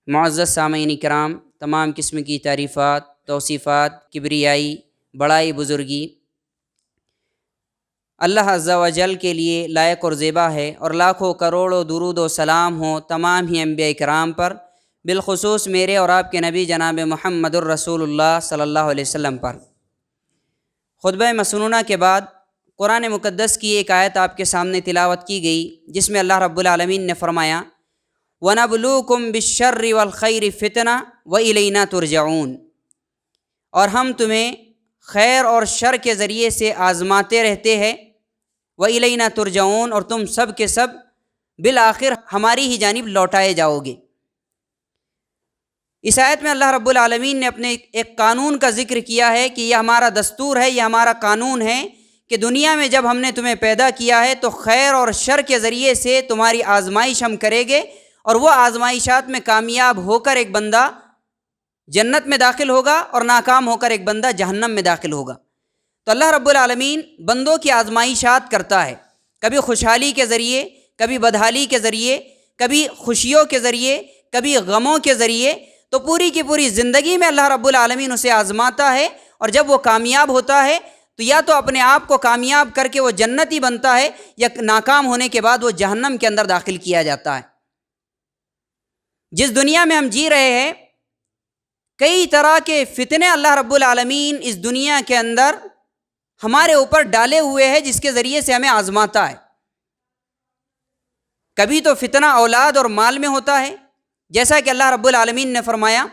معزز سامعین کرام، تمام قسم کی تعریفات، توصیفات، کبریائی، بڑائی، بزرگی اللہ عز و جل کے لیے لائق اور زیبا ہے، اور لاکھوں کروڑوں درود و سلام ہوں تمام ہی انبیاء کرام پر، بالخصوص میرے اور آپ کے نبی جناب محمد الرسول اللہ صلی اللہ علیہ وسلم پر۔ خطبہ مسنونہ کے بعد قرآن مقدس کی ایک آیت آپ کے سامنے تلاوت کی گئی، جس میں اللہ رب العالمین نے فرمایا وَنَبْلُوكُمْ بِالشَّرِّ وَالْخَيْرِ فِتْنَةً وَإِلَيْنَا تُرْجَعُونَ، اور ہم تمہیں خیر اور شر کے ذریعے سے آزماتے رہتے ہیں، وَإِلَيْنَا تُرْجَعُونَ، اور تم سب کے سب بالآخر ہماری ہی جانب لوٹائے جاؤ گے۔ اس آیت میں اللہ رب العالمین نے اپنے ایک قانون کا ذکر کیا ہے کہ یہ ہمارا دستور ہے، یہ ہمارا قانون ہے کہ دنیا میں جب ہم نے تمہیں پیدا کیا ہے تو خیر اور شر کے ذریعے سے تمہاری آزمائش ہم کریں گے، اور وہ آزمائشات میں کامیاب ہو کر ایک بندہ جنت میں داخل ہوگا اور ناکام ہو کر ایک بندہ جہنم میں داخل ہوگا۔ تو اللہ رب العالمین بندوں کی آزمائشات کرتا ہے، کبھی خوشحالی کے ذریعے، کبھی بدحالی کے ذریعے، کبھی خوشیوں کے ذریعے، کبھی غموں کے ذریعے۔ تو پوری کی پوری زندگی میں اللہ رب العالمین اسے آزماتا ہے، اور جب وہ کامیاب ہوتا ہے تو یا تو اپنے آپ کو کامیاب کر کے وہ جنتی بنتا ہے، یا ناکام ہونے کے بعد وہ جہنم کے اندر داخل کیا جاتا ہے۔ جس دنیا میں ہم جی رہے ہیں، کئی طرح کے فتنے اللہ رب العالمین اس دنیا کے اندر ہمارے اوپر ڈالے ہوئے ہیں، جس کے ذریعے سے ہمیں آزماتا ہے۔ کبھی تو فتنہ اولاد اور مال میں ہوتا ہے، جیسا کہ اللہ رب العالمین نے فرمایا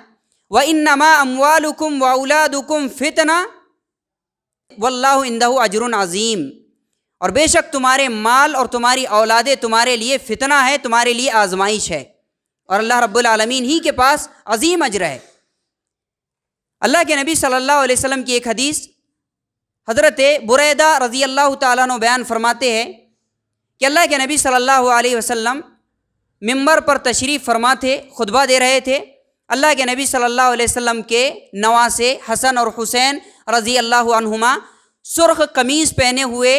وَإِنَّمَا أَمْوَالُكُمْ وَأَوْلَادُكُمْ فِتْنَةٌ وَاللَّهُ عِندَهُ أَجْرٌ عَظِيمٌ، اور بے شک تمہارے مال اور تمہاری اولادیں تمہارے لیے فتنہ ہے، تمہارے لیے آزمائش ہے، اور اللہ رب العالمین ہی کے پاس عظیم اجر ہے۔ اللہ کے نبی صلی اللہ علیہ وسلم کی ایک حدیث حضرت بریدہ رضی اللہ تعالیٰ عنہ بیان فرماتے ہیں کہ اللہ کے نبی صلی اللہ علیہ وسلم ممبر پر تشریف فرما تھے، خطبہ دے رہے تھے۔ اللہ کے نبی صلی اللہ علیہ وسلم کے نواسے حسن اور حسین رضی اللہ عنہما سرخ قمیص پہنے ہوئے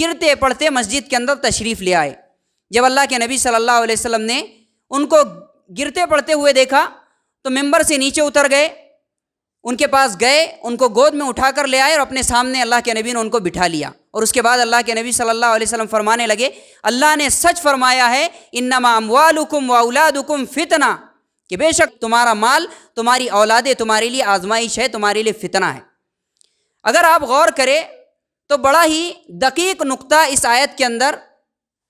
گرتے پڑتے مسجد کے اندر تشریف لے آئے۔ جب اللہ کے نبی صلی اللہ علیہ وسلم نے ان کو گرتے پڑتے ہوئے دیکھا تو ممبر سے نیچے اتر گئے، ان کے پاس گئے، ان کو گود میں اٹھا کر لے آئے، اور اپنے سامنے اللہ کے نبی نے ان کو بٹھا لیا، اور اس کے بعد اللہ کے نبی صلی اللہ علیہ وسلم فرمانے لگے اللہ نے سچ فرمایا ہے انما اموالکم واولادکم فتنہ، کہ بے شک تمہارا مال، تمہاری اولادیں تمہارے لیے آزمائش ہے، تمہارے لیے فتنہ ہے۔ اگر آپ غور کریں تو بڑا ہی دقیق نقطہ اس آیت کے اندر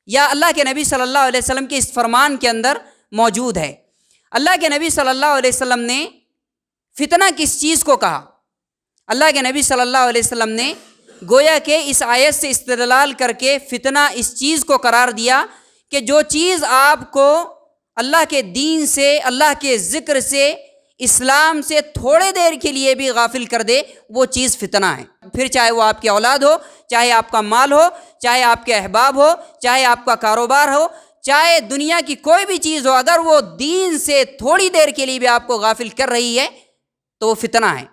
یا اللہ کے نبی صلی اللہ علیہ وسلم کے اس فرمان کے اندر موجود ہے۔ اللہ کے نبی صلی اللہ علیہ وسلم نے فتنہ کس چیز کو کہا؟ اللہ کے نبی صلی اللہ علیہ وسلم نے گویا کہ اس آیت سے استدلال کر کے فتنہ اس چیز کو قرار دیا کہ جو چیز آپ کو اللہ کے دین سے، اللہ کے ذکر سے، اسلام سے تھوڑے دیر کے لیے بھی غافل کر دے، وہ چیز فتنہ ہے۔ پھر چاہے وہ آپ کی اولاد ہو، چاہے آپ کا مال ہو، چاہے آپ کے احباب ہو، چاہے آپ کا کاروبار ہو، چاہے دنیا کی کوئی بھی چیز ہو، اگر وہ دین سے تھوڑی دیر کے لیے بھی آپ کو غافل کر رہی ہے تو وہ فتنہ ہے۔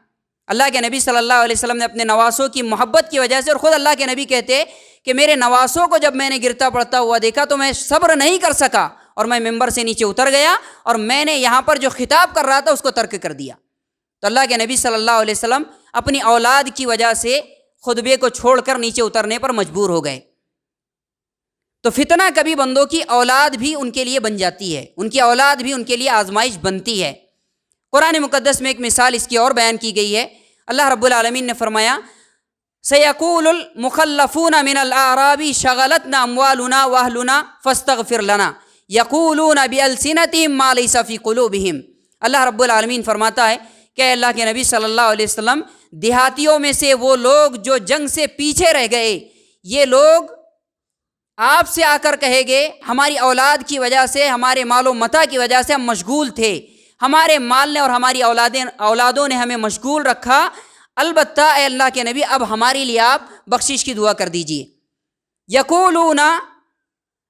اللہ کے نبی صلی اللہ علیہ وسلم نے اپنے نواسوں کی محبت کی وجہ سے، اور خود اللہ کے نبی کہتے کہ میرے نواسوں کو جب میں نے گرتا پڑتا ہوا دیکھا تو میں صبر نہیں کر سکا، اور میں ممبر سے نیچے اتر گیا، اور میں نے یہاں پر جو خطاب کر رہا تھا اس کو ترک کر دیا۔ تو اللہ کے نبی صلی اللہ علیہ وسلم اپنی اولاد کی وجہ سے خطبے کو چھوڑ کر نیچے اترنے پر مجبور ہو گئے۔ تو فتنہ کبھی بندوں کی اولاد بھی ان کے لیے بن جاتی ہے، ان کی اولاد بھی ان کے لیے آزمائش بنتی ہے۔ قرآن مقدس میں ایک مثال اس کی اور بیان کی گئی ہے۔ اللہ رب العالمین نے فرمایا سَيَقُولُ الْمُخَلَّفُونَ مِنَ الْأَعْرَابِ شَغَلَتْنَا أَمْوَالُنَا وَأَهْلُنَا فَاسْتَغْفِرْ لَنَا يَقُولُونَ بِأَلْسِنَتِهِمْ مَا لَيْسَ فِي قُلُوبِهِمْ۔ اللہ رب العالمین فرماتا ہے کہ اے اللہ کے نبی صلی اللہ علیہ وسلم، دیہاتیوں میں سے وہ لوگ جو جنگ سے پیچھے رہ گئے، یہ لوگ آپ سے آ کر کہے گے ہماری اولاد کی وجہ سے، ہمارے مال و متاع کی وجہ سے ہم مشغول تھے، ہمارے مال نے اور ہماری اولادوں نے ہمیں مشغول رکھا، البتہ اے اللہ کے نبی اب ہمارے لیے آپ بخشش کی دعا کر دیجئے۔ یقولون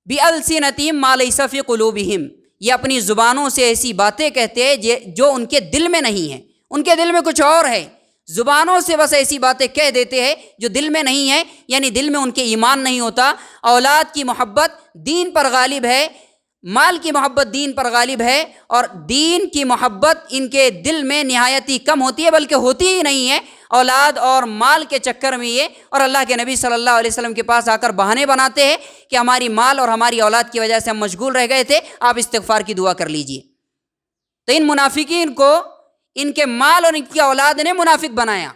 بِأَلْسِنَتِهِمْ مَا لَيْسَ فِي قُلُوبِهِمْ، یہ اپنی زبانوں سے ایسی باتیں کہتے ہیں جو ان کے دل میں نہیں ہیں، ان کے دل میں کچھ اور ہے، زبانوں سے بس ایسی باتیں کہہ دیتے ہیں جو دل میں نہیں ہے، یعنی دل میں ان کے ایمان نہیں ہوتا، اولاد کی محبت دین پر غالب ہے، مال کی محبت دین پر غالب ہے، اور دین کی محبت ان کے دل میں نہایت ہی کم ہوتی ہے، بلکہ ہوتی ہی نہیں ہے، اولاد اور مال کے چکر میں یہ، اور اللہ کے نبی صلی اللہ علیہ وسلم کے پاس آ کر بہانے بناتے ہیں کہ ہماری مال اور ہماری اولاد کی وجہ سے ہم مشغول رہ گئے تھے، آپ استغفار کی دعا کر لیجئے۔ تو ان منافقین کو ان کے مال اور ان کی اولاد نے منافق بنایا،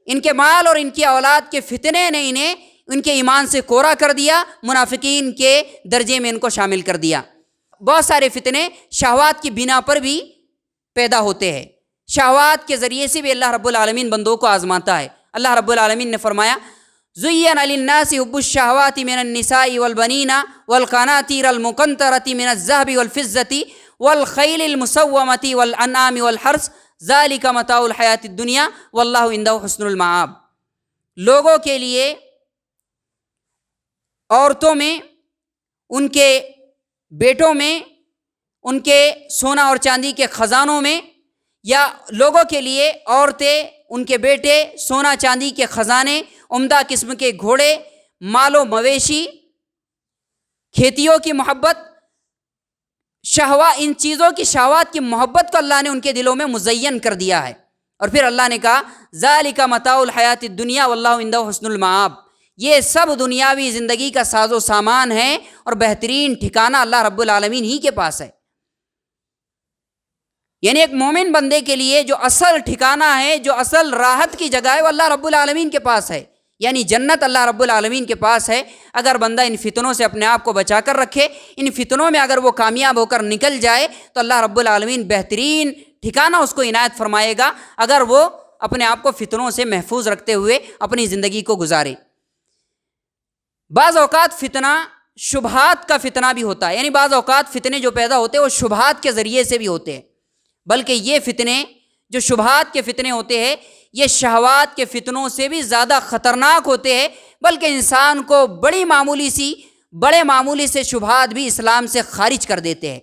ان کے مال اور ان کی اولاد کے فتنے نے انہیں ان کے ایمان سے کوڑا کر دیا، منافقین کے درجے میں ان کو شامل کر دیا۔ بہت سارے فتنے شہوات کی بنا پر بھی پیدا ہوتے ہیں، شہوات کے ذریعے سے بھی اللہ رب العالمین بندوں کو آزماتا ہے۔ اللہ رب العالمین نے فرمایا زُيِّنَ لِلنَّاسِ حُبُّ الشَّهَوَاتِ مِنَ النِّسَاءِ وَالْبَنِينَ وَالْقَنَاطِيرِ الْمُقَنطَرَةِ مِنَ الذَّهَبِ وَالْفِضَّةِ وَالْخَيْلِ الْمُسَوَّمَةِ وَالْأَنْعَامِ وَالْحَرْثِ ذَلِكَ مَتَاعُ الْحَيَاةِ الدُّنْيَا وَاللَّهُ عِندَهُ حُسْنُ الْمَآبِ۔ لوگوں کے لیے عورتوں میں، ان کے بیٹوں میں، ان کے سونا اور چاندی کے خزانوں میں، یا لوگوں کے لیے عورتیں، ان کے بیٹے، سونا چاندی کے خزانے، عمدہ قسم کے گھوڑے، مال و مویشی، کھیتیوں کی محبت، ان چیزوں کی شہوات کی محبت کو اللہ نے ان کے دلوں میں مزین کر دیا ہے۔ اور پھر اللہ نے کہا ذالک متاع الحیات الدنیا واللہ عندہ حسن المآب، یہ سب دنیاوی زندگی کا ساز و سامان ہے اور بہترین ٹھکانہ اللہ رب العالمین ہی کے پاس ہے۔ یعنی ایک مومن بندے کے لیے جو اصل ٹھکانہ ہے، جو اصل راحت کی جگہ ہے، وہ اللہ رب العالمین کے پاس ہے، یعنی جنت اللہ رب العالمین کے پاس ہے۔ اگر بندہ ان فتنوں سے اپنے آپ کو بچا کر رکھے، ان فتنوں میں اگر وہ کامیاب ہو کر نکل جائے تو اللہ رب العالمین بہترین ٹھکانہ اس کو عنایت فرمائے گا، اگر وہ اپنے آپ کو فتنوں سے محفوظ رکھتے ہوئے اپنی زندگی کو گزارے۔ بعض اوقات فتنہ شبہات کا فتنہ بھی ہوتا ہے، یعنی بعض اوقات فتنے جو پیدا ہوتے ہیں وہ شبہات کے ذریعے سے بھی ہوتے ہیں، بلکہ یہ فتنے جو شبہات کے فتنے ہوتے ہیں یہ شہوات کے فتنوں سے بھی زیادہ خطرناک ہوتے ہیں، بلکہ انسان کو بڑے معمولی سے شبہات بھی اسلام سے خارج کر دیتے ہیں۔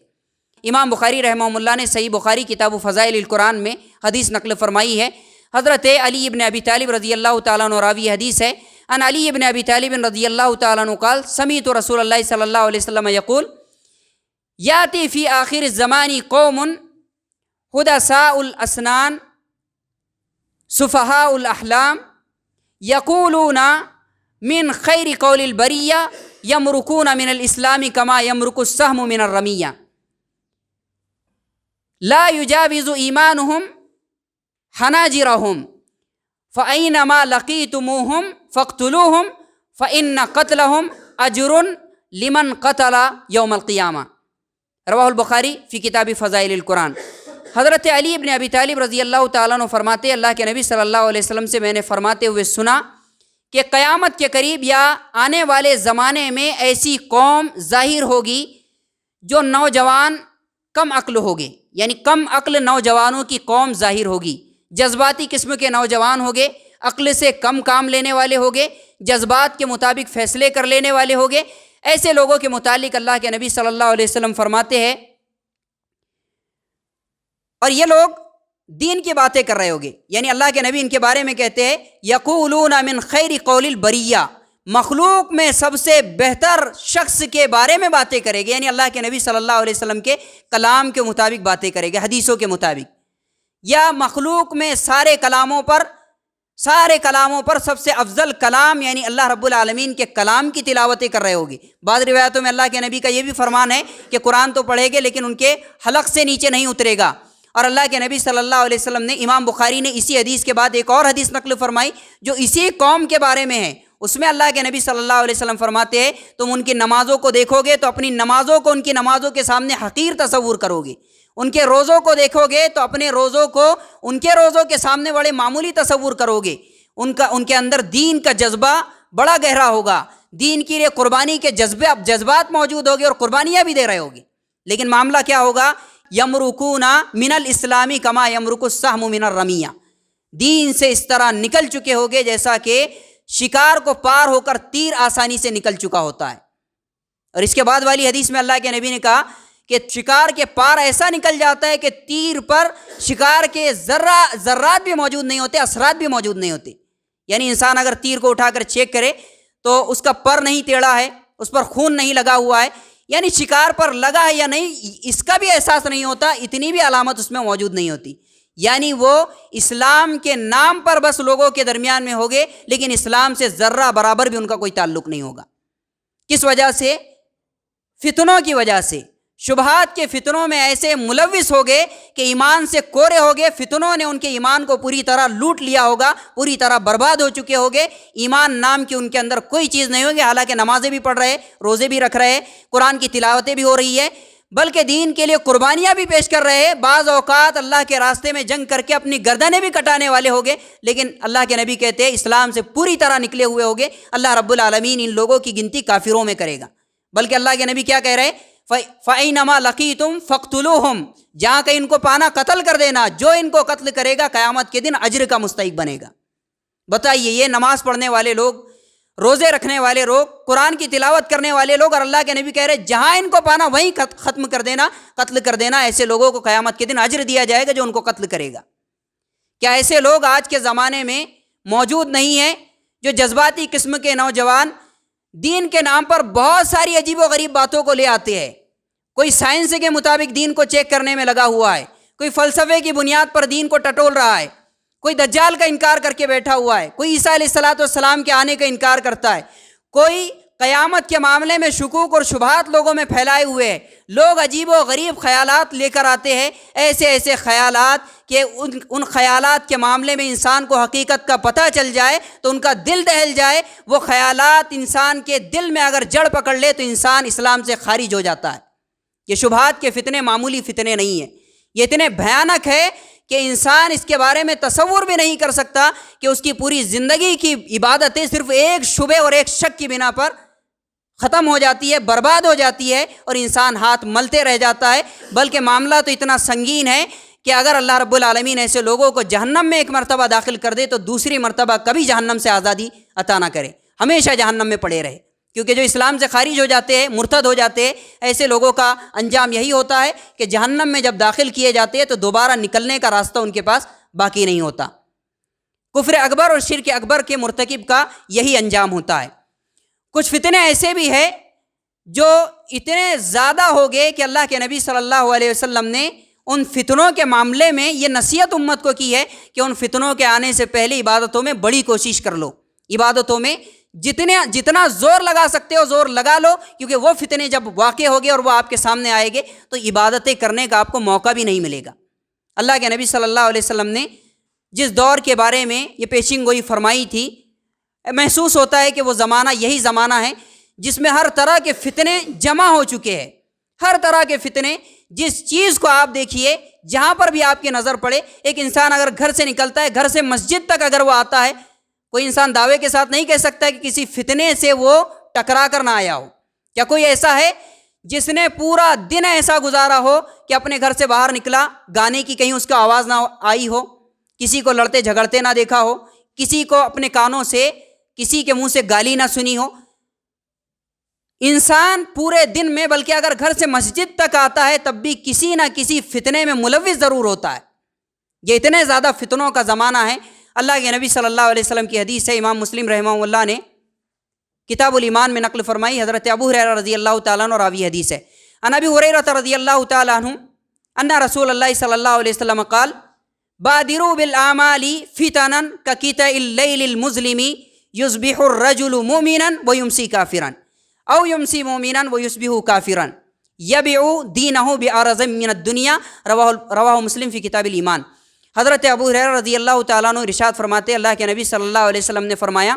امام بخاری رحمہ اللہ نے صحیح بخاری کتاب فضائل القرآن میں حدیث نقل فرمائی ہے، حضرت علی ابن ابی طالب رضی اللہ تعالیٰ عنہ راوی حدیث ہے، ان علی ابن ابی طالب رضی اللہ تعالیٰ عنہ قال سمعت رسول اللہ صلی اللہ علیہ وسلم یقول یاتی فی آخر الزمان قوم حدثاء الاسنان سفہاء الاحلام یقولون من خیر قول البریہ یمرکون من الاسلام کما یمرک السہم من الرمیہ لا یجاوز ایمانہم حناجرہم فَأَيْنَمَا لَقِيتُمُوهُمْ فَاقْتُلُوهُمْ فَإِنَّ قَتْلَهُمْ أَجْرٌ لِمَنْ قَتَلَ يَوْمَ الْقِيَامَةِ۔ رواہ البخاری فی کتاب فضائل القرآن۔ حضرت علی ابن ابی طالب رضی اللہ تعالیٰ عنہ فرماتے ہیں اللہ کے نبی صلی اللہ علیہ وسلم سے میں نے فرماتے ہوئے سنا کہ قیامت کے قریب یا آنے والے زمانے میں ایسی قوم ظاہر ہوگی جو نوجوان کم عقل ہوگے، یعنی کم عقل نوجوانوں کی قوم ظاہر ہوگی، جذباتی قسم کے نوجوان ہوگے، عقل سے کم کام لینے والے ہوگے، جذبات کے مطابق فیصلے کر لینے والے ہوگے۔ ایسے لوگوں کے متعلق اللہ کے نبی صلی اللہ علیہ وسلم فرماتے ہیں، اور یہ لوگ دین کی باتیں کر رہے ہوگے، یعنی اللہ کے نبی ان کے بارے میں کہتے ہیں یقولون من خیر قول البریہ، مخلوق میں سب سے بہتر شخص کے بارے میں باتیں کرے گے، یعنی اللہ کے نبی صلی اللہ علیہ وسلم کے کلام کے مطابق باتیں کرے گے، حدیثوں کے مطابق، یا مخلوق میں سارے کلاموں پر سب سے افضل کلام یعنی اللہ رب العالمین کے کلام کی تلاوتیں کر رہے ہوگی۔ بعض روایتوں میں اللہ کے نبی کا یہ بھی فرمان ہے کہ قرآن تو پڑھے گے لیکن ان کے حلق سے نیچے نہیں اترے گا۔ اور اللہ کے نبی صلی اللہ علیہ وسلم نے، امام بخاری نے اسی حدیث کے بعد ایک اور حدیث نقل فرمائی جو اسی قوم کے بارے میں ہے، اس میں اللہ کے نبی صلی اللہ علیہ وسلم فرماتے ہیں تم ان کی نمازوں کو دیکھو گے تو اپنی نمازوں کو ان کی نمازوں کے سامنے حقیر تصور کرو گے، ان کے روزوں کو دیکھو گے تو اپنے روزوں کو ان کے روزوں کے سامنے بڑے معمولی تصور کرو گے، ان کے اندر دین کا جذبہ بڑا گہرا ہوگا، دین کے لیے قربانی کے جذبات موجود ہوگے اور قربانیاں بھی دے رہے ہوگے، لیکن معاملہ کیا ہوگا؟ یمرکون من الاسلامی کما یمرک السہم من الرمیہ، دین سے اس طرح نکل چکے ہوگے جیسا کہ شکار کو پار ہو کر تیر آسانی سے نکل چکا ہوتا ہے۔ اور اس کے بعد والی حدیث میں اللہ کے نبی نے کہا کہ شکار کے پار ایسا نکل جاتا ہے کہ تیر پر شکار کے ذرات بھی موجود نہیں ہوتے، اثرات بھی موجود نہیں ہوتے، یعنی انسان اگر تیر کو اٹھا کر چیک کرے تو اس کا پر نہیں ٹیڑھا ہے، اس پر خون نہیں لگا ہوا ہے، یعنی شکار پر لگا ہے یا نہیں اس کا بھی احساس نہیں ہوتا، اتنی بھی علامت اس میں موجود نہیں ہوتی، یعنی وہ اسلام کے نام پر بس لوگوں کے درمیان میں ہوگے، لیکن اسلام سے ذرہ برابر بھی ان کا کوئی تعلق نہیں ہوگا۔ کس وجہ سے؟ فتنوں کی وجہ سے، شبہات کے فتنوں میں ایسے ملوث ہو گئے کہ ایمان سے کورے ہو گئے، فتنوں نے ان کے ایمان کو پوری طرح لوٹ لیا ہوگا، پوری طرح برباد ہو چکے ہوگے، ایمان نام کی ان کے اندر کوئی چیز نہیں ہوگی، حالانکہ نمازیں بھی پڑھ رہے، روزے بھی رکھ رہے، قرآن کی تلاوتیں بھی ہو رہی ہے، بلکہ دین کے لیے قربانیاں بھی پیش کر رہے ہیں، بعض اوقات اللہ کے راستے میں جنگ کر کے اپنی گردنیں بھی کٹانے والے ہوگے، لیکن اللہ کے نبی کہتے ہیں اسلام سے پوری طرح نکلے ہوئے ہوگے، اللہ رب العالمین ان لوگوں کی گنتی کافروں میں کرے گا۔ بلکہ اللہ کے نبی کیا کہہ رہے ہیں؟ فَأَيْنَمَا لَقِيتُمْ فَاقْتُلُوهُمْ، جہاں کہیں ان کو پانا قتل کر دینا، جو ان کو قتل کرے گا قیامت کے دن اجر کا مستحق بنے گا۔ بتائیے، یہ نماز پڑھنے والے لوگ، روزے رکھنے والے لوگ، قرآن کی تلاوت کرنے والے لوگ، اور اللہ کے نبی کہہ رہے جہاں ان کو پانا وہیں ختم کر دینا، قتل کر دینا، ایسے لوگوں کو قیامت کے دن اجر دیا جائے گا جو ان کو قتل کرے گا۔ کیا ایسے لوگ آج کے زمانے میں موجود نہیں ہیں جو جذباتی قسم کے نوجوان دین کے نام پر بہت ساری عجیب و غریب باتوں کو لے آتے ہیں؟ کوئی سائنس کے مطابق دین کو چیک کرنے میں لگا ہوا ہے، کوئی فلسفے کی بنیاد پر دین کو ٹٹول رہا ہے، کوئی دجال کا انکار کر کے بیٹھا ہوا ہے، کوئی عیسیٰ علیہ السلام کے آنے کا انکار کرتا ہے، کوئی قیامت کے معاملے میں شکوک اور شبہات لوگوں میں پھیلائے ہوئے ہیں۔ لوگ عجیب و غریب خیالات لے کر آتے ہیں، ایسے خیالات کہ ان خیالات کے معاملے میں انسان کو حقیقت کا پتہ چل جائے تو ان کا دل دہل جائے، وہ خیالات انسان کے دل میں اگر جڑ پکڑ لے تو انسان اسلام سے خارج ہو جاتا ہے۔ یہ شبہات کے فتنے معمولی فتنے نہیں ہیں، یہ اتنے بھیانک ہے کہ انسان اس کے بارے میں تصور بھی نہیں کر سکتا کہ اس کی پوری زندگی کی عبادتیں صرف ایک شبہ اور ایک شک کی بنا پر ختم ہو جاتی ہے، برباد ہو جاتی ہے، اور انسان ہاتھ ملتے رہ جاتا ہے۔ بلکہ معاملہ تو اتنا سنگین ہے کہ اگر اللہ رب العالمین ایسے لوگوں کو جہنم میں ایک مرتبہ داخل کر دے تو دوسری مرتبہ کبھی جہنم سے آزادی عطا نہ کرے، ہمیشہ جہنم میں پڑے رہے، کیونکہ جو اسلام سے خارج ہو جاتے ہیں، مرتد ہو جاتے ہیں، ایسے لوگوں کا انجام یہی ہوتا ہے کہ جہنم میں جب داخل کیے جاتے ہیں تو دوبارہ نکلنے کا راستہ ان کے پاس باقی نہیں ہوتا۔ کفر اکبر اور شرک اکبر کے مرتکب کا یہی انجام ہوتا ہے۔ کچھ فتنے ایسے بھی ہیں جو اتنے زیادہ ہو گئے کہ اللہ کے نبی صلی اللہ علیہ وسلم نے ان فتنوں کے معاملے میں یہ نصیحت امت کو کی ہے کہ ان فتنوں کے آنے سے پہلے عبادتوں میں بڑی کوشش کر لو، عبادتوں میں جتنا زور لگا سکتے ہو زور لگا لو، کیونکہ وہ فتنے جب واقع ہوگے اور وہ آپ کے سامنے آئے گے تو عبادتیں کرنے کا آپ کو موقع بھی نہیں ملے گا۔ اللہ کے نبی صلی اللہ علیہ وسلم نے جس دور کے بارے میں یہ پیشین گوئی فرمائی تھی، محسوس ہوتا ہے کہ وہ زمانہ یہی زمانہ ہے جس میں ہر طرح کے فتنے جمع ہو چکے ہیں، ہر طرح کے فتنے، جس چیز کو آپ دیکھیے، جہاں پر بھی آپ کی نظر پڑے، ایک انسان اگر گھر سے نکلتا ہے، گھر سے مسجد تک اگر وہ آتا ہے، کوئی انسان دعوے کے ساتھ نہیں کہہ سکتا کہ کسی فتنے سے وہ ٹکرا کر نہ آیا ہو۔ کیا کوئی ایسا ہے جس نے پورا دن ایسا گزارا ہو کہ اپنے گھر سے باہر نکلا، گانے کی کہیں اس کا آواز نہ آئی ہو، کسی کو لڑتے جھگڑتے نہ دیکھا ہو، کسی کو اپنے کانوں سے کسی کے منہ سے گالی نہ سنی ہو؟ انسان پورے دن میں، بلکہ اگر گھر سے مسجد تک آتا ہے تب بھی کسی نہ کسی فتنے میں ملوث ضرور ہوتا ہے۔ یہ اتنے زیادہ فتنوں کا زمانہ ہے۔ اللہ کے نبی صلی اللہ علیہ وسلم کی حدیث ہے، امام مسلم رحمہ اللہ نے کتاب الایمان میں نقل فرمائی، حضرت ابو ہریرہ رضی اللہ تعالیٰ عنہ راوی حدیث ہے، عن ابی ہریرہ رضی اللہ تعالیٰ عنہ ان رسول اللہ صلی اللہ علیہ وسلم قال بادروا بالاعمال فتنا كقطع الليل المظلم يصبح الرجل مؤمنا ويمسي كافرا او يمسي مؤمنا ويصبح كافرا يبيع دينه بعرض من الدنيا، رواہ مسلم فی کتاب الایمان۔ حضرت ابو ہریرہ رضی اللہ تعالیٰ عنہ ارشاد فرماتے ہیں، اللہ کے نبی صلی اللہ علیہ وسلم نے فرمایا،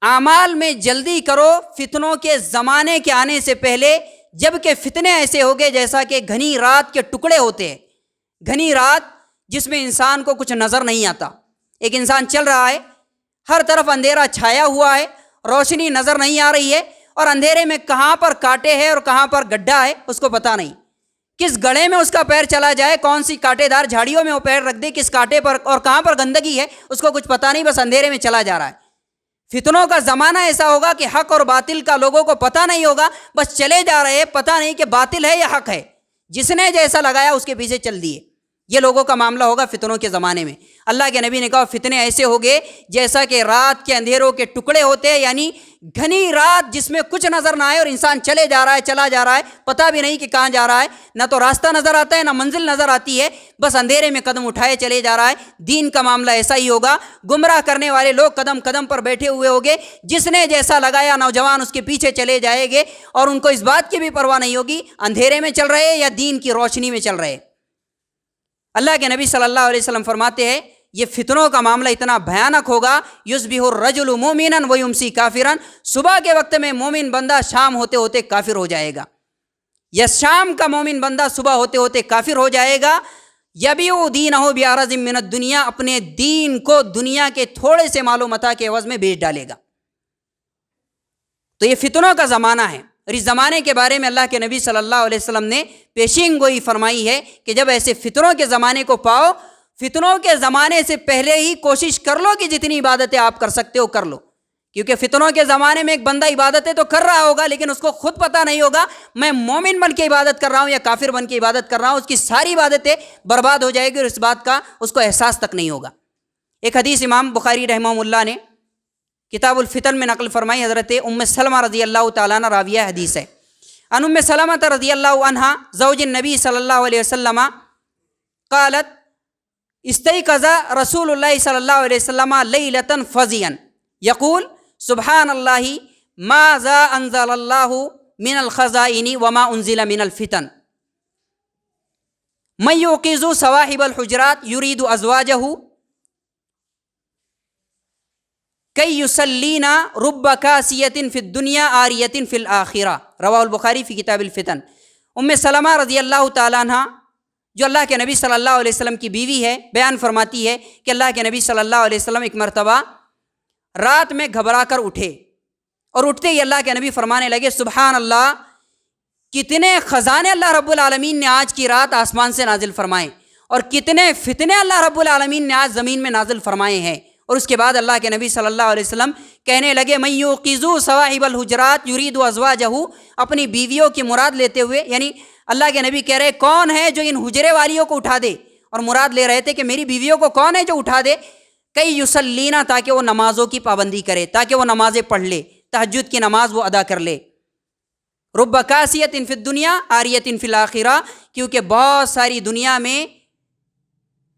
اعمال میں جلدی کرو فتنوں کے زمانے کے آنے سے پہلے، جبکہ فتنے ایسے ہو گئے جیسا کہ گھنی رات کے ٹکڑے ہوتے ہیں، گھنی رات جس میں انسان کو کچھ نظر نہیں آتا۔ ایک انسان چل رہا ہے، ہر طرف اندھیرا چھایا ہوا ہے، روشنی نظر نہیں آ رہی ہے، اور اندھیرے میں کہاں پر کانٹے ہیں اور کہاں پر گڈھا ہے اس کو پتہ نہیں، کس گڑھے میں اس کا پیر چلا جائے، کون سی کانٹے دار جھاڑیوں میں وہ پیر رکھ دے، کس کانٹے پر اور کہاں پر گندگی ہے اس کو کچھ پتہ نہیں، بس اندھیرے میں چلا جا رہا ہے۔ فتنوں کا زمانہ ایسا ہوگا کہ حق اور باطل کا لوگوں کو پتہ نہیں ہوگا، بس چلے جا رہے ہیں، پتہ نہیں کہ باطل ہے یا حق ہے، جس نے جیسا لگایا اس کے پیچھے چل دیے۔ یہ لوگوں کا معاملہ ہوگا فتنوں کے زمانے میں۔ اللہ کے نبی نے کہا فتنے ایسے ہوگے جیسا کہ رات کے اندھیروں کے ٹکڑے ہوتے ہیں، یعنی گھنی رات جس میں کچھ نظر نہ آئے اور انسان چلے جا رہا ہے، چلا جا رہا ہے، پتہ بھی نہیں کہ کہاں جا رہا ہے، نہ تو راستہ نظر آتا ہے نہ منزل نظر آتی ہے، بس اندھیرے میں قدم اٹھائے چلے جا رہا ہے۔ دین کا معاملہ ایسا ہی ہوگا، گمراہ کرنے والے لوگ قدم قدم پر بیٹھے ہوئے ہوگے، جس نے جیسا لگایا نوجوان اس کے پیچھے چلے جائیں گے، اور ان کو اس بات کی بھی پرواہ نہیں ہوگی اندھیرے میں چل رہے یا دین کی روشنی میں چل رہے۔ اللہ کے نبی صلی اللہ علیہ وسلم فرماتے ہیں یہ فتنوں کا معاملہ اتنا بھیانک ہوگا، یصبح الرجل مومنا ویمسی کافرا، صبح کے وقت میں مومن بندہ شام ہوتے ہوتے کافر ہو جائے گا، یا شام کا مومن بندہ صبح ہوتے ہوتے کافر ہو جائے گا۔ یبیع دینہ بعرض من الدنیا، اپنے دین کو دنیا کے تھوڑے سے مال و متاع کے عوض میں بیچ ڈالے گا۔ تو یہ فتنوں کا زمانہ ہے، اور اس زمانے کے بارے میں اللہ کے نبی صلی اللہ علیہ وسلم نے پیشین گوئی فرمائی ہے کہ جب ایسے فتنوں کے زمانے کو پاؤ، فتنوں کے زمانے سے پہلے ہی کوشش کر لو کہ جتنی عبادتیں آپ کر سکتے ہو کر لو، کیونکہ فتنوں کے زمانے میں ایک بندہ عبادتیں تو کر رہا ہوگا لیکن اس کو خود پتہ نہیں ہوگا میں مومن بن کے عبادت کر رہا ہوں یا کافر بن کے عبادت کر رہا ہوں، اس کی ساری عبادتیں برباد ہو جائے گی اور اس بات کا اس کو احساس تک نہیں ہوگا۔ ایک حدیث امام بخاری رحمہ اللہ نے کتاب الفتن میں نقل فرمائی، حضرت ام سلمہ رضی اللہ تعالیٰ عنہ راویہ حدیث ہے۔ ان ام سلمہ رضی اللہ عنہا زوج النبی صلی اللہ علیہ وسلم قالت استيقظ رسول اللہ صلی اللہ علیہ وسلم لیلۃ فزعا یقول سبحان اللہ ماذا انزل اللہ من الخزائن وما انزل من الفتن من یوقظ صواحب الحجرات یرید ازواجہ کئی یصلینا رب کاسیۃ فی الدنیا عاریۃ فی الآخرہ، رواہ البخاری فی کتاب الفتن۔ ام سلمہ رضی اللہ تعالیٰ عنہ جو اللہ کے نبی صلی اللہ علیہ وسلم کی بیوی ہے، بیان فرماتی ہے کہ اللہ کے نبی صلی اللہ علیہ وسلم ایک مرتبہ رات میں گھبرا کر اٹھے، اور اٹھتے ہی اللہ کے نبی فرمانے لگے سبحان اللہ، کتنے خزانے اللہ رب العالمین نے آج کی رات آسمان سے نازل فرمائے، اور کتنے فتنے اللہ رب العالمین نے آج زمین میں نازل فرمائے ہیں۔ اور اس کے بعد اللہ کے نبی صلی اللہ علیہ وسلم کہنے لگے من یوقظ صواحب الحجرات یرید ازواجہ، اپنی بیویوں کی مراد لیتے ہوئے، یعنی اللہ کے نبی کہہ رہے کون ہے جو ان حجرے والیوں کو اٹھا دے، اور مراد لے رہے تھے کہ میری بیویوں کو کون ہے جو اٹھا دے، کئی یصلینا، تاکہ وہ نمازوں کی پابندی کرے، تاکہ وہ نمازیں پڑھ لے، تہجد کی نماز وہ ادا کر لے، رب کاسیۃ فی الدنیا عاریۃ فی الآخرہ، کیونکہ بہت ساری دنیا میں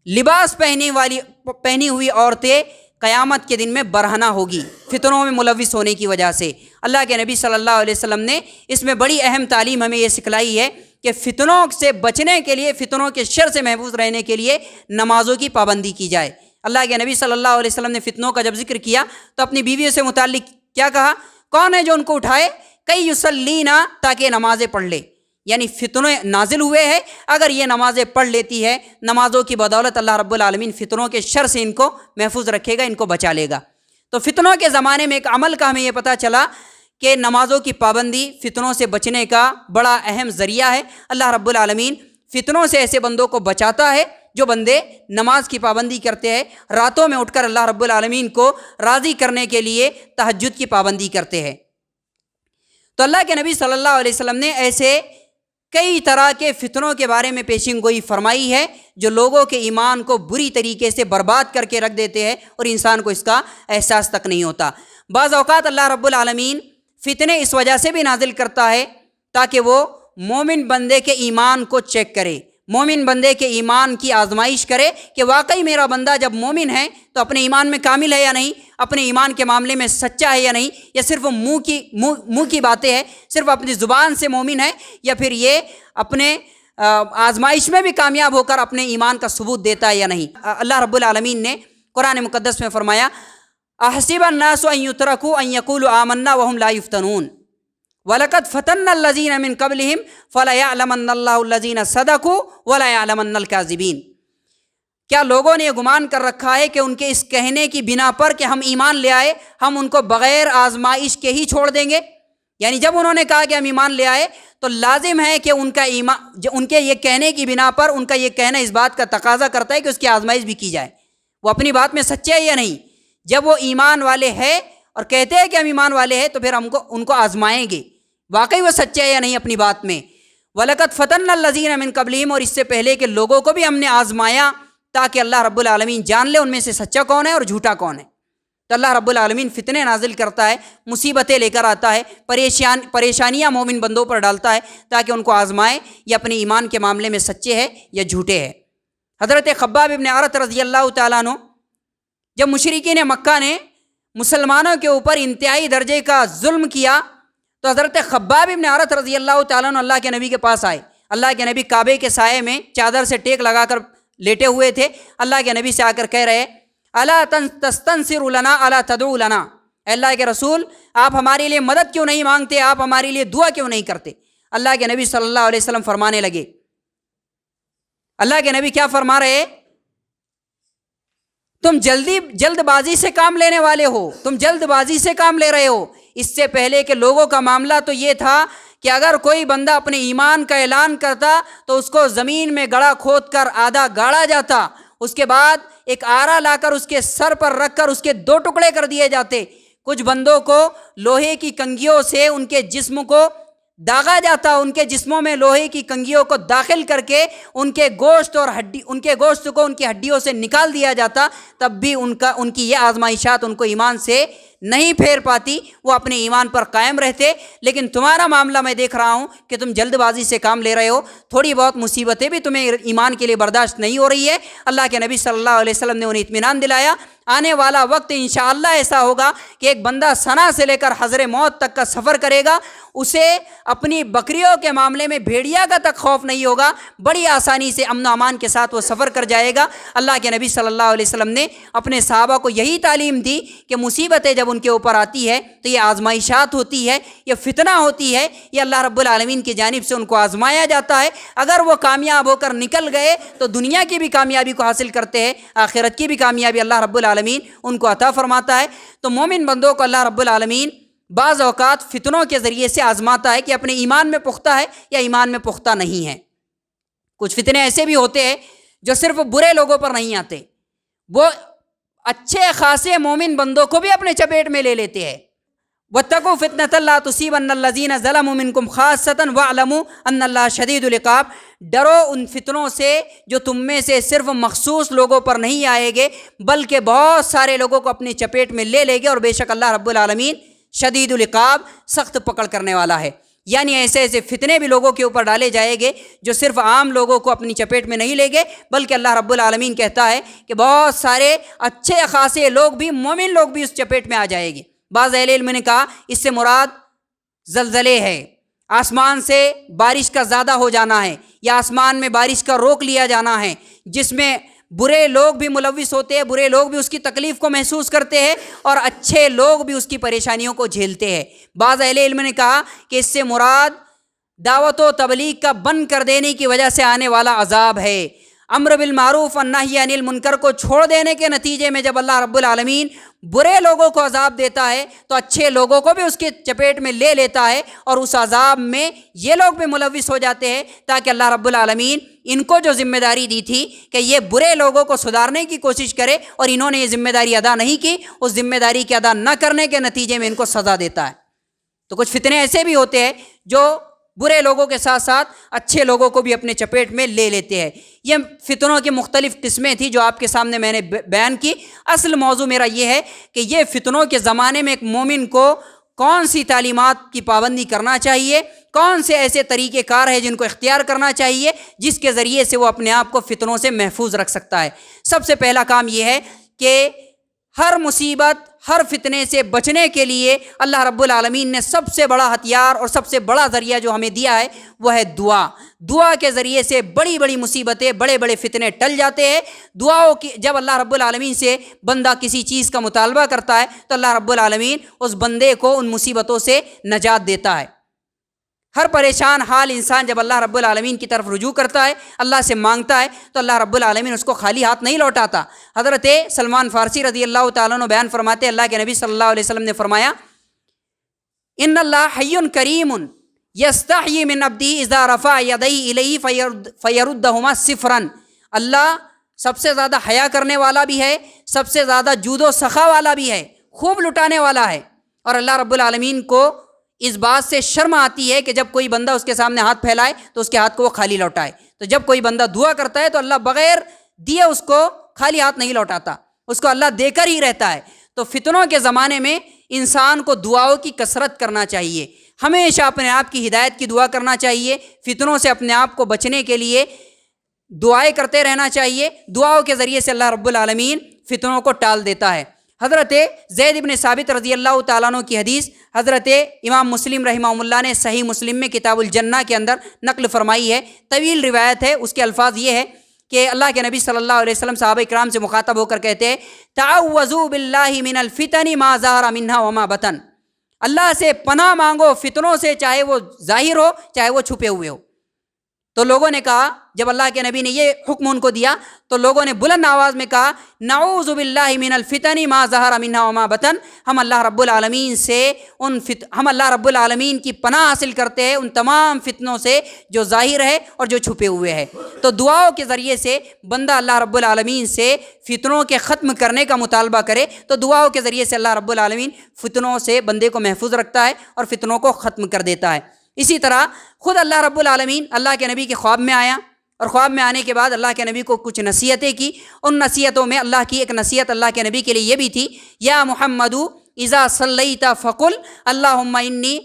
لباس پہنی ہوئی عورتیں قیامت کے دن میں برہنہ ہوگی فتنوں میں ملوث ہونے کی وجہ سے۔ اللہ کے نبی صلی اللہ علیہ وسلم نے اس میں بڑی اہم تعلیم ہمیں یہ سکھلائی ہے کہ فتنوں سے بچنے کے لیے، فتنوں کے شر سے محفوظ رہنے کے لیے نمازوں کی پابندی کی جائے۔ اللہ کے نبی صلی اللہ علیہ وسلم نے فتنوں کا جب ذکر کیا تو اپنی بیویوں سے متعلق کیا کہا؟ کون ہے جو ان کو اٹھائے؟ کئی یصلینا، تاکہ نمازیں پڑھ لے، یعنی فتنے نازل ہوئے ہیں، اگر یہ نمازیں پڑھ لیتی ہے، نمازوں کی بدولت اللہ رب العالمین فتنوں کے شر سے ان کو محفوظ رکھے گا، ان کو بچا لے گا۔ تو فتنوں کے زمانے میں ایک عمل کا ہمیں یہ پتہ چلا کہ نمازوں کی پابندی فتنوں سے بچنے کا بڑا اہم ذریعہ ہے۔ اللہ رب العالمین فتنوں سے ایسے بندوں کو بچاتا ہے جو بندے نماز کی پابندی کرتے ہیں، راتوں میں اٹھ کر اللہ رب العالمین کو راضی کرنے کے لیے تہجد کی پابندی کرتے ہیں۔ تو اللہ کے نبی صلی اللہ علیہ وسلم نے ایسے کئی طرح کے فتنوں کے بارے میں پیشین گوئی فرمائی ہے جو لوگوں کے ایمان کو بری طریقے سے برباد کر کے رکھ دیتے ہیں اور انسان کو اس کا احساس تک نہیں ہوتا۔ بعض اوقات اللہ رب العالمین فتنے اس وجہ سے بھی نازل کرتا ہے تاکہ وہ مومن بندے کے ایمان کو چیک کرے، مومن بندے کے ایمان کی آزمائش کرے کہ واقعی میرا بندہ جب مومن ہے تو اپنے ایمان میں کامل ہے یا نہیں، اپنے ایمان کے معاملے میں سچا ہے یا نہیں، یا صرف منہ کی باتیں ہیں، صرف اپنی زبان سے مومن ہے، یا پھر یہ اپنے آزمائش میں بھی کامیاب ہو کر اپنے ایمان کا ثبوت دیتا ہے یا نہیں۔ اللہ رب العالمین نے قرآن مقدس میں فرمایا احسب الناس ان یترکوا ان یقولوا آمنا وهم لا یفتنون وَلَقَدْ فَتَنَّا الَّذِينَ مِن قَبْلِهِمْ فَلَيَعْلَمَنَّ اللَّهُ الَّذِينَ صَدَقُوا وَلَيَعْلَمَنَّ الْكَاذِبِينَ۔ کیا لوگوں نے یہ گمان کر رکھا ہے کہ ان کے اس کہنے کی بنا پر کہ ہم ایمان لے آئے ہم ان کو بغیر آزمائش کے ہی چھوڑ دیں گے؟ یعنی جب انہوں نے کہا کہ ہم ایمان لے آئے تو لازم ہے کہ ان کا ایمان، ان کے یہ کہنے کی بنا پر ان کا یہ کہنا اس بات کا تقاضا کرتا ہے کہ اس کی آزمائش بھی کی جائے، وہ اپنی بات میں سچے ہیں یا نہیں۔ جب وہ ایمان والے ہیں اور کہتے ہیں کہ ہم ایمان والے ہیں تو پھر ہم ان کو آزمائیں گے واقعی وہ سچے ہیں یا نہیں اپنی بات میں۔ وَلَقَدْ فَتَنَّا الَّذِينَ مِن قَبْلِهِمْ، اور اس سے پہلے کے لوگوں کو بھی ہم نے آزمایا تاکہ اللہ رب العالمین جان لے ان میں سے سچا کون ہے اور جھوٹا کون ہے۔ تو اللہ رب العالمین فتنے نازل کرتا ہے، مصیبتیں لے کر آتا ہے، پریشانیاں مومن بندوں پر ڈالتا ہے تاکہ ان کو آزمائے یہ اپنے ایمان کے معاملے میں سچے ہے یا جھوٹے ہے۔ حضرت خباب ابن عرط رضی اللہ تعالیٰ عنہ، جب مشرکین مکہ نے مسلمانوں کے اوپر انتہائی درجے کا ظلم کیا تو حضرت خباب ابن عرط رضی اللہ تعالیٰ عنہ اللہ کے نبی کے پاس آئے۔ اللہ کے نبی کعبے کے سائے میں چادر سے ٹیک لگا کر لیٹے ہوئے تھے۔ اللہ کے نبی سے آ کر کہہ رہے الا تستنصر لنا الا تدعو لنا، اے اللہ کے رسول آپ ہمارے لیے مدد کیوں نہیں مانگتے، آپ ہمارے لیے دعا کیوں نہیں کرتے؟ اللہ کے نبی صلی اللہ علیہ وسلم فرمانے لگے، اللہ کے نبی کیا فرما رہے؟ تم جلد بازی سے کام لینے والے ہو، تم جلد بازی سے کام لے رہے ہو۔ اس سے پہلے کہ لوگوں کا معاملہ تو یہ تھا کہ اگر کوئی بندہ اپنے ایمان کا اعلان کرتا تو اس کو زمین میں گڑھا کھود کر آدھا گاڑا جاتا، اس کے بعد ایک آرا لا کر اس کے سر پر رکھ کر اس کے 2 ٹکڑے کر دیے جاتے۔ کچھ بندوں کو لوہے کی کنگھیوں سے ان کے جسم کو داغا جاتا، ان کے جسموں میں لوہے کی کنگھیوں کو داخل کر کے ان کے گوشت کو ان کی ہڈیوں سے نکال دیا جاتا، تب بھی ان کی یہ آزمائشات ان کو ایمان سے نہیں پھیر پاتی، وہ اپنے ایمان پر قائم رہتے۔ لیکن تمہارا معاملہ میں دیکھ رہا ہوں کہ تم جلد بازی سے کام لے رہے ہو، تھوڑی بہت مصیبتیں بھی تمہیں ایمان کے لیے برداشت نہیں ہو رہی ہے۔ اللہ کے نبی صلی اللہ علیہ وسلم نے انہیں اطمینان دلایا، آنے والا وقت انشاءاللہ ایسا ہوگا کہ ایک بندہ صنعا سے لے کر حضر موت تک کا سفر کرے گا، اسے اپنی بکریوں کے معاملے میں بھیڑیا کا تک خوف نہیں ہوگا، بڑی آسانی سے امن و امان کے ساتھ وہ سفر کر جائے گا۔ اللہ کے نبی صلی اللہ علیہ وسلم نے اپنے صحابہ کو یہی تعلیم دی کہ مصیبتیں جب ان کے اوپر آتی ہے تو یہ آزمائشات ہوتی ہے، یہ فتنہ ہوتی ہے، یہ اللہ رب العالمین کی جانب سے ان کو آزمایا جاتا ہے۔ اگر وہ کامیاب ہو کر نکل گئے تو دنیا کی بھی کامیابی کو حاصل کرتے ہیں، آخرت کی بھی کامیابی اللہ رب العالمین ان کو عطا فرماتا ہے۔ تو مومن بندوں کو اللہ رب العالمین بعض اوقات فتنوں کے ذریعے سے آزماتا ہے کہ اپنے ایمان میں پختہ ہے یا ایمان میں پختہ نہیں ہے۔ کچھ فتنے ایسے بھی ہوتے ہیں جو صرف برے لوگوں پر نہیں آتے، وہ اچھے خاصے مومن بندوں کو بھی اپنے چپیٹ میں لے لیتے ہیں۔ وَاتَّقُوا فِتْنَةً لَا تُصِيبَنَّ الَّذِينَ ظَلَمُوا مِنكُمْ خَاصَّةً وَاعْلَمُوا أَنَّ اللَّهَ شَدِيدُ الْعِقَابِ، ڈرو ان فتنوں سے جو تم میں سے صرف مخصوص لوگوں پر نہیں آئے گے بلکہ بہت سارے لوگوں کو اپنی چپیٹ میں لے گے، اور بے شک اللہ رب العالمین شدید العقاب، سخت پکڑ کرنے والا ہے۔ یعنی ایسے فتنے بھی لوگوں کے اوپر ڈالے جائیں گے جو صرف عام لوگوں کو اپنی چپیٹ میں نہیں لے گے، بلکہ اللہ رب العالمین کہتا ہے کہ بہت سارے اچھے خاصے لوگ بھی، مومن لوگ بھی اس چپیٹ میں آ جائیں گے۔ بعض اہل علم نے کہا اس سے مراد زلزلے ہے، آسمان سے بارش کا زیادہ ہو جانا ہے، یا آسمان میں بارش کا روک لیا جانا ہے، جس میں برے لوگ بھی ملوث ہوتے ہیں، برے لوگ بھی اس کی تکلیف کو محسوس کرتے ہیں اور اچھے لوگ بھی اس کی پریشانیوں کو جھیلتے ہیں۔ بعض اہل علم نے کہا کہ اس سے مراد دعوت و تبلیغ کا بند کر دینے کی وجہ سے آنے والا عذاب ہے۔ امر بالمعروف اور نہی عن المنکر کو چھوڑ دینے کے نتیجے میں جب اللہ رب العالمین برے لوگوں کو عذاب دیتا ہے تو اچھے لوگوں کو بھی اس کے چپیٹ میں لے لیتا ہے، اور اس عذاب میں یہ لوگ بھی ملوث ہو جاتے ہیں، تاکہ اللہ رب العالمین ان کو جو ذمہ داری دی تھی کہ یہ برے لوگوں کو سدھارنے کی کوشش کرے اور انہوں نے یہ ذمہ داری ادا نہیں کی، اس ذمہ داری کے ادا نہ کرنے کے نتیجے میں ان کو سزا دیتا ہے۔ تو کچھ فتنے ایسے بھی ہوتے ہیں جو برے لوگوں کے ساتھ ساتھ اچھے لوگوں کو بھی اپنے چپیٹ میں لے لیتے ہیں۔ یہ فتنوں کی مختلف قسمیں تھیں جو آپ کے سامنے میں نے بیان کی۔ اصل موضوع میرا یہ ہے کہ یہ فتنوں کے زمانے میں ایک مومن کو کون سی تعلیمات کی پابندی کرنا چاہیے، کون سے ایسے طریقہ کار ہیں جن کو اختیار کرنا چاہیے جس کے ذریعے سے وہ اپنے آپ کو فتنوں سے محفوظ رکھ سکتا ہے۔ سب سے پہلا کام یہ ہے کہ ہر مصیبت، ہر فتنے سے بچنے کے لیے اللہ رب العالمین نے سب سے بڑا ہتھیار اور سب سے بڑا ذریعہ جو ہمیں دیا ہے وہ ہے دعا۔ دعا کے ذریعے سے بڑی بڑی مصیبتیں، بڑے بڑے فتنے ٹل جاتے ہیں۔ دعاؤں کی جب اللہ رب العالمین سے بندہ کسی چیز کا مطالبہ کرتا ہے تو اللہ رب العالمین اس بندے کو ان مصیبتوں سے نجات دیتا ہے۔ ہر پریشان حال انسان جب اللہ رب العالمین کی طرف رجوع کرتا ہے، اللہ سے مانگتا ہے، تو اللہ رب العالمین اس کو خالی ہاتھ نہیں لوٹاتا۔ حضرت سلمان فارسی رضی اللہ تعالیٰ عنہ بیان فرماتے ہیں، اللہ کے نبی صلی اللہ علیہ وسلم نے فرمایا، ان اللہ حی کریم یستحیی من عبدہ اذا رفع یدیہ الیہ فیردہما صفرا۔ اللہ سب سے زیادہ حیا کرنے والا بھی ہے، سب سے زیادہ جود و سخا والا بھی ہے، خوب لٹانے والا ہے، اور اللہ رب العالمین کو اس بات سے شرم آتی ہے کہ جب کوئی بندہ اس کے سامنے ہاتھ پھیلائے تو اس کے ہاتھ کو وہ خالی لوٹائے. تو جب کوئی بندہ دعا کرتا ہے تو اللہ بغیر دیے اس کو خالی ہاتھ نہیں لوٹاتا، اس کو اللہ دے کر ہی رہتا ہے. تو فتنوں کے زمانے میں انسان کو دعاؤں کی کثرت کرنا چاہیے، ہمیشہ اپنے آپ کی ہدایت کی دعا کرنا چاہیے، فتنوں سے اپنے آپ کو بچنے کے لیے دعائیں کرتے رہنا چاہیے. دعاؤں کے ذریعے سے اللہ رب العالمین فتنوں کو ٹال دیتا ہے. حضرت زید بن ثابت رضی اللہ تعالیٰ عنہ کی حدیث حضرت امام مسلم رحمہ اللہ نے صحیح مسلم میں کتاب الجنہ کے اندر نقل فرمائی ہے. طویل روایت ہے، اس کے الفاظ یہ ہے کہ اللہ کے نبی صلی اللہ علیہ وسلم صحابہ اکرام سے مخاطب ہو کر کہتے ہیں تعوذوا باللہ من الفتن ما ظہر منہا وما بطن. اللہ سے پناہ مانگو فتنوں سے، چاہے وہ ظاہر ہو چاہے وہ چھپے ہوئے ہو. تو لوگوں نے کہا، جب اللہ کے نبی نے یہ حکم ان کو دیا تو لوگوں نے بلند آواز میں کہا نعوذ باللہ من الفتن ما ظہر منہا وما بطن. ہم اللہ رب العالمین سے ہم اللہ رب العالمین کی پناہ حاصل کرتے ہیں ان تمام فتنوں سے جو ظاہر ہے اور جو چھپے ہوئے ہیں. تو دعاؤں کے ذریعے سے بندہ اللہ رب العالمین سے فتنوں کے ختم کرنے کا مطالبہ کرے تو دعاؤں کے ذریعے سے اللہ رب العالمین فتنوں سے بندے کو محفوظ رکھتا ہے اور فتنوں کو ختم کر دیتا ہے. اسی طرح خود اللہ رب العالمین اللہ کے نبی کے خواب میں آیا، اور خواب میں آنے کے بعد اللہ کے نبی کو کچھ نصیحتیں کی. ان نصیحتوں میں اللہ کی ایک نصیحت اللہ کے نبی کے لیے یہ بھی تھی یا محمد اذا صلیت فقل اللہم انی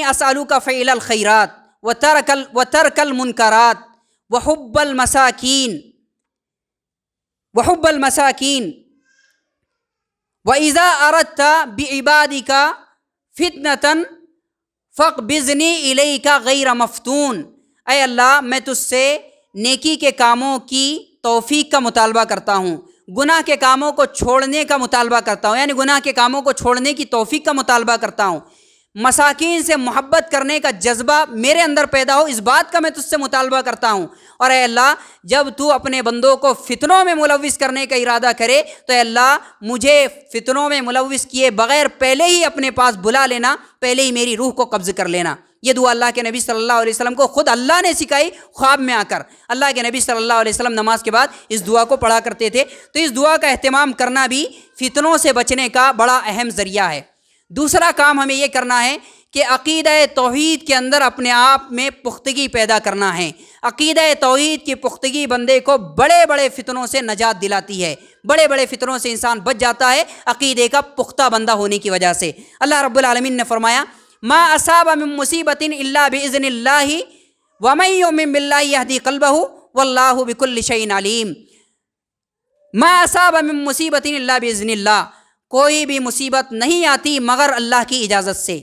اسألوک فعل الخیرات وترک المنکرات وحب المساکین وَإِذَا أَرَدْتَ بِعِبَادِكَ فِتْنَةً فَاقْبِضْنِي إِلَيْكَ غَيْرَ مَفْتُونٍ. اے اللہ میں تجھ سے نیکی کے کاموں کی توفیق کا مطالبہ کرتا ہوں، گناہ کے کاموں کو چھوڑنے کا مطالبہ کرتا ہوں، یعنی گناہ کے کاموں کو چھوڑنے کی توفیق کا مطالبہ کرتا ہوں. مساکین سے محبت کرنے کا جذبہ میرے اندر پیدا ہو، اس بات کا میں تجھ سے مطالبہ کرتا ہوں. اور اے اللہ جب تو اپنے بندوں کو فتنوں میں ملوث کرنے کا ارادہ کرے تو اے اللہ مجھے فتنوں میں ملوث کیے بغیر پہلے ہی اپنے پاس بلا لینا، پہلے ہی میری روح کو قبض کر لینا. یہ دعا اللہ کے نبی صلی اللہ علیہ وسلم کو خود اللہ نے سکھائی خواب میں آ کر. اللہ کے نبی صلی اللہ علیہ وسلم نماز کے بعد اس دعا کو پڑھا کرتے تھے. تو اس دعا کا اہتمام کرنا بھی فتنوں سے بچنے کا بڑا اہم ذریعہ ہے. دوسرا کام ہمیں یہ کرنا ہے کہ عقیدہ توحید کے اندر اپنے آپ میں پختگی پیدا کرنا ہے. عقیدہ توحید کی پختگی بندے کو بڑے بڑے فتنوں سے نجات دلاتی ہے، بڑے بڑے فتنوں سے انسان بچ جاتا ہے عقیدے کا پختہ بندہ ہونے کی وجہ سے. اللہ رب العالمین نے فرمایا ما اصاب من مصیبت الا باذن اللہ ومن یؤمن باللہ یہدی قلبہ واللہ بکل شیء علیم. ما اصاب من مصیبت الا باذن اللہ، کوئی بھی مصیبت نہیں آتی مگر اللہ کی اجازت سے.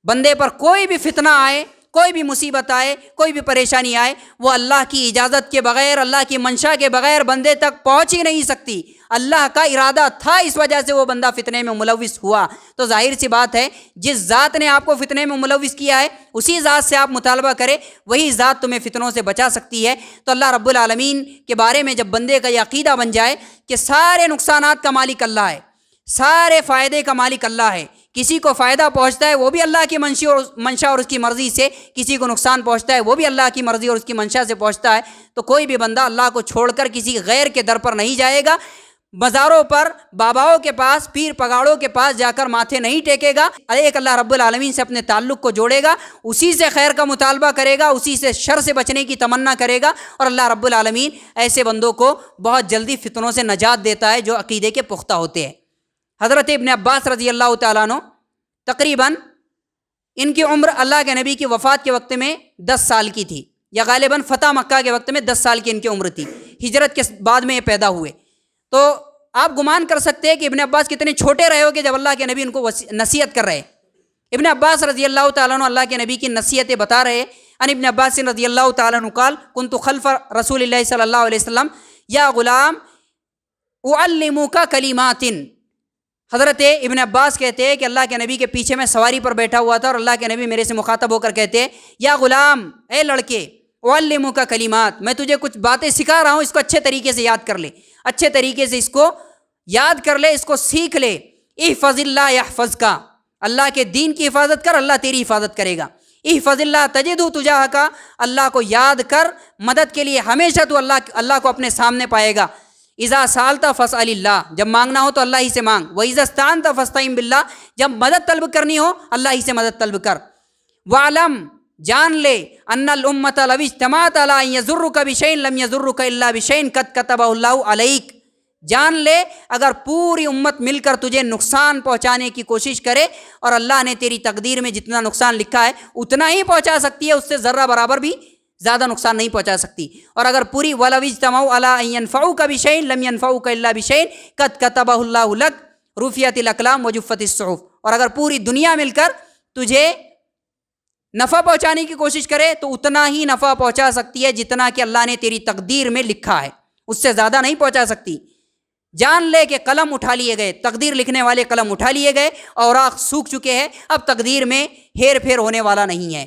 بندے پر کوئی بھی فتنہ آئے، کوئی بھی مصیبت آئے، کوئی بھی پریشانی آئے، وہ اللہ کی اجازت کے بغیر، اللہ کی منشا کے بغیر بندے تک پہنچ ہی نہیں سکتی. اللہ کا ارادہ تھا، اس وجہ سے وہ بندہ فتنے میں ملوث ہوا. تو ظاہر سی بات ہے جس ذات نے آپ کو فتنے میں ملوث کیا ہے اسی ذات سے آپ مطالبہ کریں، وہی ذات تمہیں فتنوں سے بچا سکتی ہے. تو اللہ رب العالمین کے بارے میں جب بندے کا یہ عقیدہ بن جائے کہ سارے نقصانات کا مالک اللہ ہے، سارے فائدے کا مالک اللہ ہے، کسی کو فائدہ پہنچتا ہے وہ بھی اللہ کی منشا اور اس کی مرضی سے، کسی کو نقصان پہنچتا ہے وہ بھی اللہ کی مرضی اور اس کی منشا سے پہنچتا ہے. تو کوئی بھی بندہ اللہ کو چھوڑ کر کسی غیر کے در پر نہیں جائے گا، مزاروں پر، باباؤں کے پاس، پیر پگاڑوں کے پاس جا کر ماتھے نہیں ٹیکے گا. ایک اللہ رب العالمین سے اپنے تعلق کو جوڑے گا، اسی سے خیر کا مطالبہ کرے گا، اسی سے شر سے بچنے کی تمنا کرے گا. اور اللہ رب العالمین ایسے بندوں کو بہت جلدی فتنوں سے نجات دیتا ہے جو عقیدے کے پختہ ہوتے ہیں. حضرت ابن عباس رضی اللہ تعالیٰ عنہ تقریباً ان کی عمر اللہ کے نبی کی وفات کے وقت میں 10 سال کی تھی، یا غالباً فتح مکہ کے وقت میں 10 سال کی ان کی عمر تھی. ہجرت کے بعد میں یہ پیدا ہوئے. تو آپ گمان کر سکتے ہیں کہ ابن عباس کتنے چھوٹے رہے ہو کہ جب اللہ کے نبی ان کو نصیحت کر رہے. ابن عباس رضی اللہ تعالیٰ عنہ اللہ کے نبی کی نصیحتیں بتا رہے. ان ابن عباس رضی اللہ تعالیٰ عنہ قال کنت خلف رسول اللہ صلی اللہ علیہ وسلم یا غلام اعلمک کلمات. حضرت ابن عباس کہتے ہیں کہ اللہ کے نبی کے پیچھے میں سواری پر بیٹھا ہوا تھا اور اللہ کے نبی میرے سے مخاطب ہو کر کہتے ہیں یا غلام، اے لڑکے، اعلمک کلمات، میں تجھے کچھ باتیں سکھا رہا ہوں، اس کو اچھے طریقے سے یاد کر لے، اچھے طریقے سے اس کو یاد کر لے، اس کو سیکھ لے. احفظ اللہ یحفظک، اللہ کے دین کی حفاظت کر، اللہ تیری حفاظت کرے گا. احفظ اللہ تجدہ تجاہک، اللہ کو یاد کر، مدد کے لیے ہمیشہ تو اللہ کو اپنے سامنے پائے گا. اذا سالت فاسأل اللہ، جب مانگنا ہو تو اللہ ہی سے مانگ، واذا استعنت فاستعن باللہ، جب مدد طلب کرنی ہو اللہ ہی سے مدد طلب کر۔ وعلم، جان لے، ان الامۃ لو اجتمعت علی ان یضرک بشیء لم یضرک الا بشیء قد کتبہ اللہ علیک، جان لے اگر پوری امت مل کر تجھے نقصان پہنچانے کی کوشش کرے اور اللہ نے تیری تقدیر میں جتنا نقصان لکھا ہے اتنا ہی پہنچا سکتی ہے، اس سے ذرہ برابر بھی زیادہ نقصان نہیں پہنچا سکتی۔ اور اگر پوری وَلَوِ اجْتَمَعُوا عَلَىٰ أَن يَنفَعُوكَ بِشَيْءٍ لَمْ يَنفَعُوكَ إِلَّا بِشَيْءٍ قَدْ كَتَبَهُ اللَّهُ لَكَ رُفِعَتِ الْأَقْلَامُ وَجُفَّتِ الصُّحُفُ، اور اگر پوری دنیا مل کر تجھے نفع پہنچانے کی کوشش کرے تو اتنا ہی نفع پہنچا سکتی ہے جتنا کہ اللہ نے تیری تقدیر میں لکھا ہے، اس سے زیادہ نہیں پہنچا سکتی۔ جان لے کہ قلم اٹھا لیے گئے، تقدیر لکھنے والے قلم اٹھا لیے گئے، اوراق سوکھ چکے ہیں، اب تقدیر میں ہیر پھیر ہونے والا نہیں ہے۔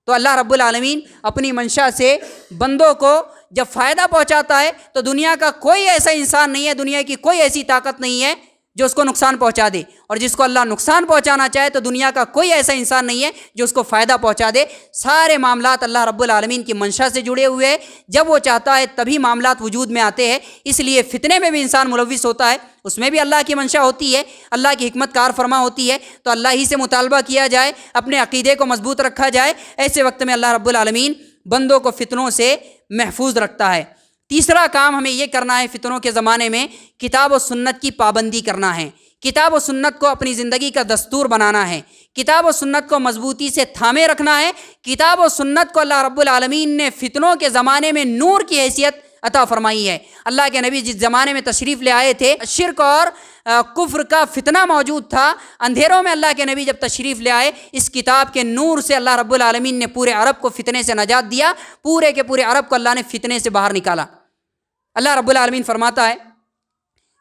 تو اللہ رب العالمین اپنی منشا سے بندوں کو جب فائدہ پہنچاتا ہے تو دنیا کا کوئی ایسا انسان نہیں ہے، دنیا کی کوئی ایسی طاقت نہیں ہے جو اس کو نقصان پہنچا دے، اور جس کو اللہ نقصان پہنچانا چاہے تو دنیا کا کوئی ایسا انسان نہیں ہے جو اس کو فائدہ پہنچا دے۔ سارے معاملات اللہ رب العالمین کی منشا سے جڑے ہوئے ہیں، جب وہ چاہتا ہے تبھی معاملات وجود میں آتے ہیں۔ اس لیے فتنے میں بھی انسان ملوث ہوتا ہے، اس میں بھی اللہ کی منشا ہوتی ہے، اللہ کی حکمت کار فرما ہوتی ہے، تو اللہ ہی سے مطالبہ کیا جائے، اپنے عقیدے کو مضبوط رکھا جائے۔ ایسے وقت میں اللہ رب العالمین بندوں کو فتنوں سے محفوظ رکھتا ہے۔ تیسرا کام ہمیں یہ کرنا ہے فتنوں کے زمانے میں، کتاب و سنت کی پابندی کرنا ہے، کتاب و سنت کو اپنی زندگی کا دستور بنانا ہے، کتاب و سنت کو مضبوطی سے تھامے رکھنا ہے۔ کتاب و سنت کو اللہ رب العالمین نے فتنوں کے زمانے میں نور کی حیثیت عطا فرمائی ہے۔ اللہ کے نبی جس زمانے میں تشریف لے آئے تھے، شرک اور کفر کا فتنہ موجود تھا، اندھیروں میں اللہ کے نبی جب تشریف لے آئے، اس کتاب کے نور سے اللہ رب العالمین نے پورے عرب کو فتنے سے نجات دیا، پورے کے پورے عرب کو اللہ نے فتنے سے باہر نکالا۔ اللہ رب العالمین فرماتا ہے